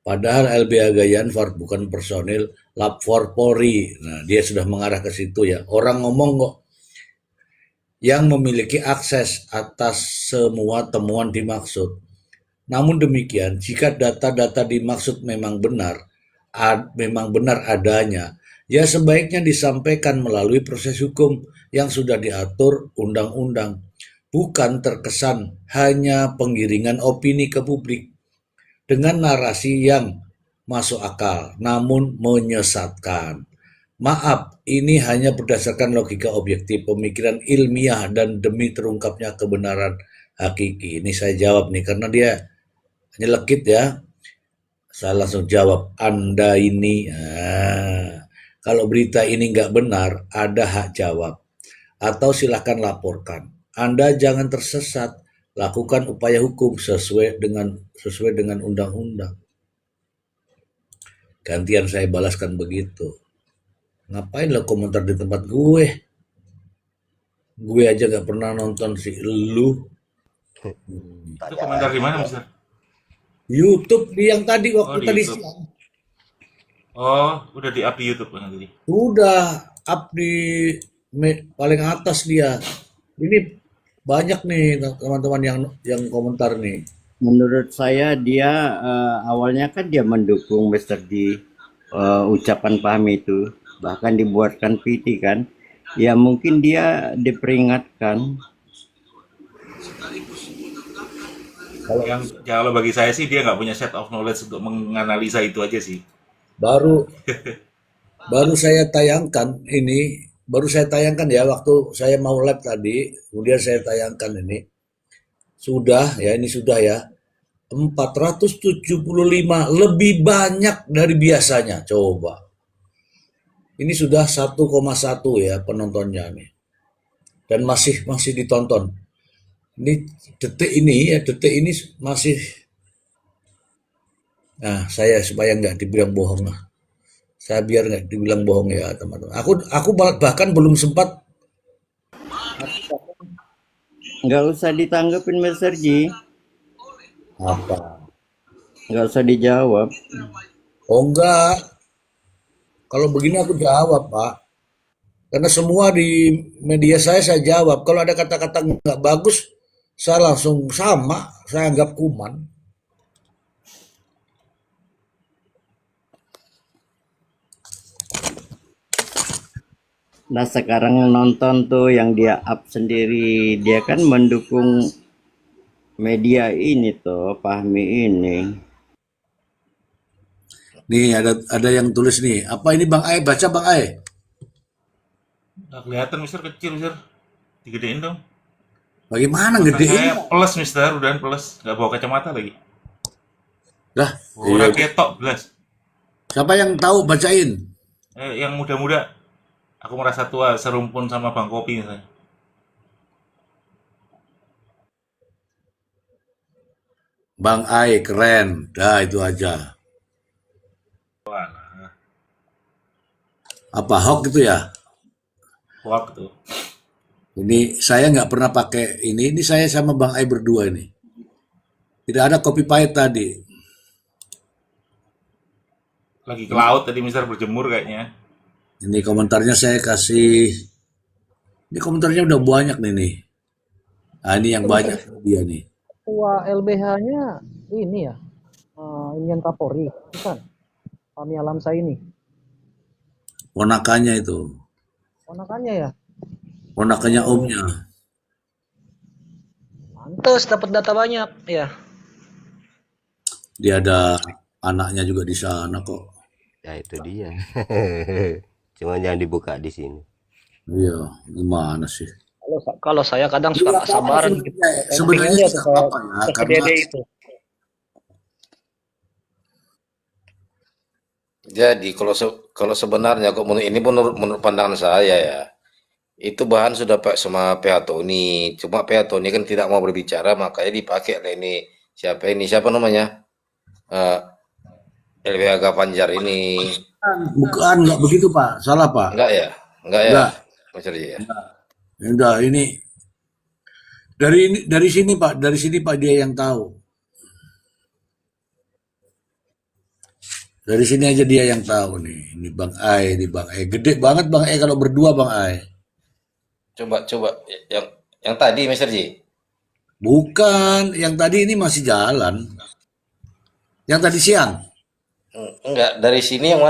B: Padahal LBH Gayanfar bukan personil Lab 4 Polri. Nah, dia sudah mengarah ke situ ya. Orang ngomong kok yang memiliki akses atas semua temuan dimaksud. Namun demikian, jika data-data dimaksud memang benar adanya, ya sebaiknya disampaikan melalui proses hukum yang sudah diatur undang-undang, bukan terkesan hanya penggiringan opini ke publik dengan narasi yang masuk akal, namun menyesatkan. Maaf, ini hanya berdasarkan logika objektif, pemikiran ilmiah, dan demi terungkapnya kebenaran hakiki. Ini saya jawab nih, karena dia nyelekit ya. Saya langsung jawab, Anda ini, kalau berita ini nggak benar, ada hak jawab. Atau silahkan laporkan. Anda jangan tersesat, lakukan upaya hukum sesuai dengan undang-undang. Gantian saya balaskan begitu. Ngapain lo komentar di tempat gue? Gue aja nggak pernah nonton si lu.
D: Itu komentar di mana, Mister?
B: YouTube yang tadi waktu
D: di
B: tadi
D: YouTube.
B: siang.
D: Oh, udah di-up di YouTube kan tadi.
B: Udah up di paling atas dia. Ini banyak nih teman-teman yang komentar nih.
C: Menurut saya dia awalnya kan dia mendukung Mr. D, ucapan Fahmi itu, bahkan dibuatkan PT kan. Ya mungkin dia diperingatkan.
D: Kalau bagi saya sih dia nggak punya set of knowledge untuk menganalisa itu aja sih.
B: Baru saya tayangkan ini, baru saya tayangkan ya waktu saya mau live tadi, kemudian saya tayangkan ini. Sudah ya, ini sudah ya. 475 lebih banyak dari biasanya, coba. Ini sudah 1,1 ya penontonnya nih. Dan masih ditonton. Ini detik ini masih, nah saya supaya nggak dibilang bohong lah. Saya biar nggak dibilang bohong ya teman-teman. Aku bahkan belum sempat.
C: Nggak usah ditanggepin Mr. G,
B: Apa?
C: nggak usah dijawab.
B: Oh enggak, kalau begini aku jawab Pak. Karena semua di media saya jawab. Kalau ada kata-kata nggak bagus, saya langsung saya anggap kuman.
C: Nah sekarang yang nonton tuh yang dia up sendiri, dia kan mendukung media ini tuh, Fahmi ini.
B: Nih ada yang tulis nih. Apa ini Bang Ai? Baca Bang Ai.
D: Nggak kelihatan, Mister, kecil, Mister. Digedein dong.
B: Bagaimana
D: Mata
B: gedein?
D: saya plus, Mister, udahan plus. Nggak bawa kacamata lagi.
B: Lah,
D: Orang
B: iya.
D: ketok, belas.
B: Siapa yang tahu bacain?
D: Yang muda-muda. Aku merasa tua, serumpun sama Bang Kopi misalnya.
B: Bang Ai keren. Dah itu aja.
D: Wah,
B: Apa hoax gitu ya?
D: hoax tuh.
B: Ini saya nggak pernah pakai ini. Ini saya sama Bang Ai berdua ini. Tidak ada copy paste tadi.
D: Lagi ke laut tadi, Mister, berjemur kayaknya.
B: Ini komentarnya saya kasih. Ini komentarnya udah banyak nih. Nah, ini yang banyak dia nih.
G: Ketua LBH-nya ini ya, Inian Kapolri, bukan? Fahmi Alamsa ini.
B: Ponakannya itu.
G: Ponakannya ya?
B: Ponakannya omnya.
G: Pantes dapat data banyak ya.
B: Dia ada anaknya juga di sana kok.
E: Ya itu dia. Cuma jangan dibuka di sini.
B: Iya, gimana sih?
G: Kalau saya kadang suka nggak sabaran gitu.
B: Sebenarnya tidak apa-apa ya,
G: Ke
B: karena
G: Dede itu.
H: Jadi kalau sebenarnya kok ini menurut pandangan saya ya, itu bahan sudah Pak sama PH Tony. Cuma PH Tony kan tidak mau berbicara, makanya dipakai lah ini. Siapa namanya? LBH Panjar ini.
B: bukan nggak begitu Pak, salah Pak.
H: Enggak ya? Enggak ya?
B: Enggak.
H: Mas Riji ya?
B: Udah ini dari sini Pak dia yang tahu. Dari sini aja dia yang tahu nih. Ini Bang Ai, gede banget Bang Ai kalau berdua Bang Ai.
H: Coba yang tadi Mas Riji.
B: Bukan, yang tadi ini masih jalan. Yang tadi siang.
H: Enggak, dari sini yang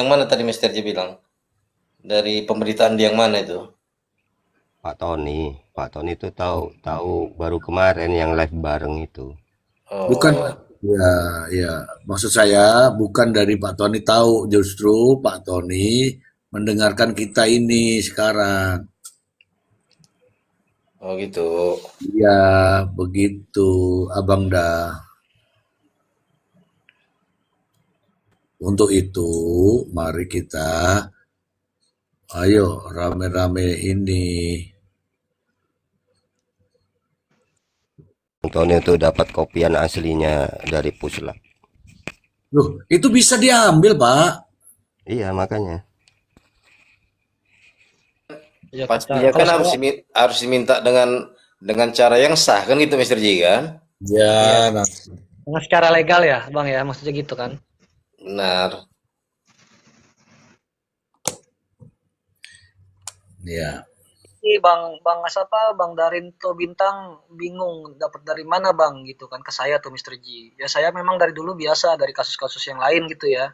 H: mana tadi Mas Riji bilang? Dari pemberitaan dia yang mana itu?
E: Pak Tony itu tahu baru kemarin yang live bareng itu.
H: Oh,
B: Bukan, ya. Maksud saya bukan dari Pak Tony tahu, justru Pak Tony mendengarkan kita ini sekarang.
H: oh gitu.
B: Iya, begitu, Abang dah. Untuk itu, mari kita, ayo rame-rame ini.
E: Tony untuk dapat kopian aslinya dari Puslap.
B: Loh, itu bisa diambil, Pak.
E: Iya, makanya.
G: Ya,
H: Pastinya kan harus diminta dengan cara yang sah kan gitu, Mr. J kan?
B: Ya, nah,
G: dengan secara legal ya, Bang ya, maksudnya gitu kan?
H: Benar.
B: ya.
G: Ini Bang Asapa, Bang Darinto Bintang bingung dapat dari mana Bang gitu kan ke saya tuh Mr. G. Ya saya memang dari dulu biasa dari kasus-kasus yang lain gitu ya.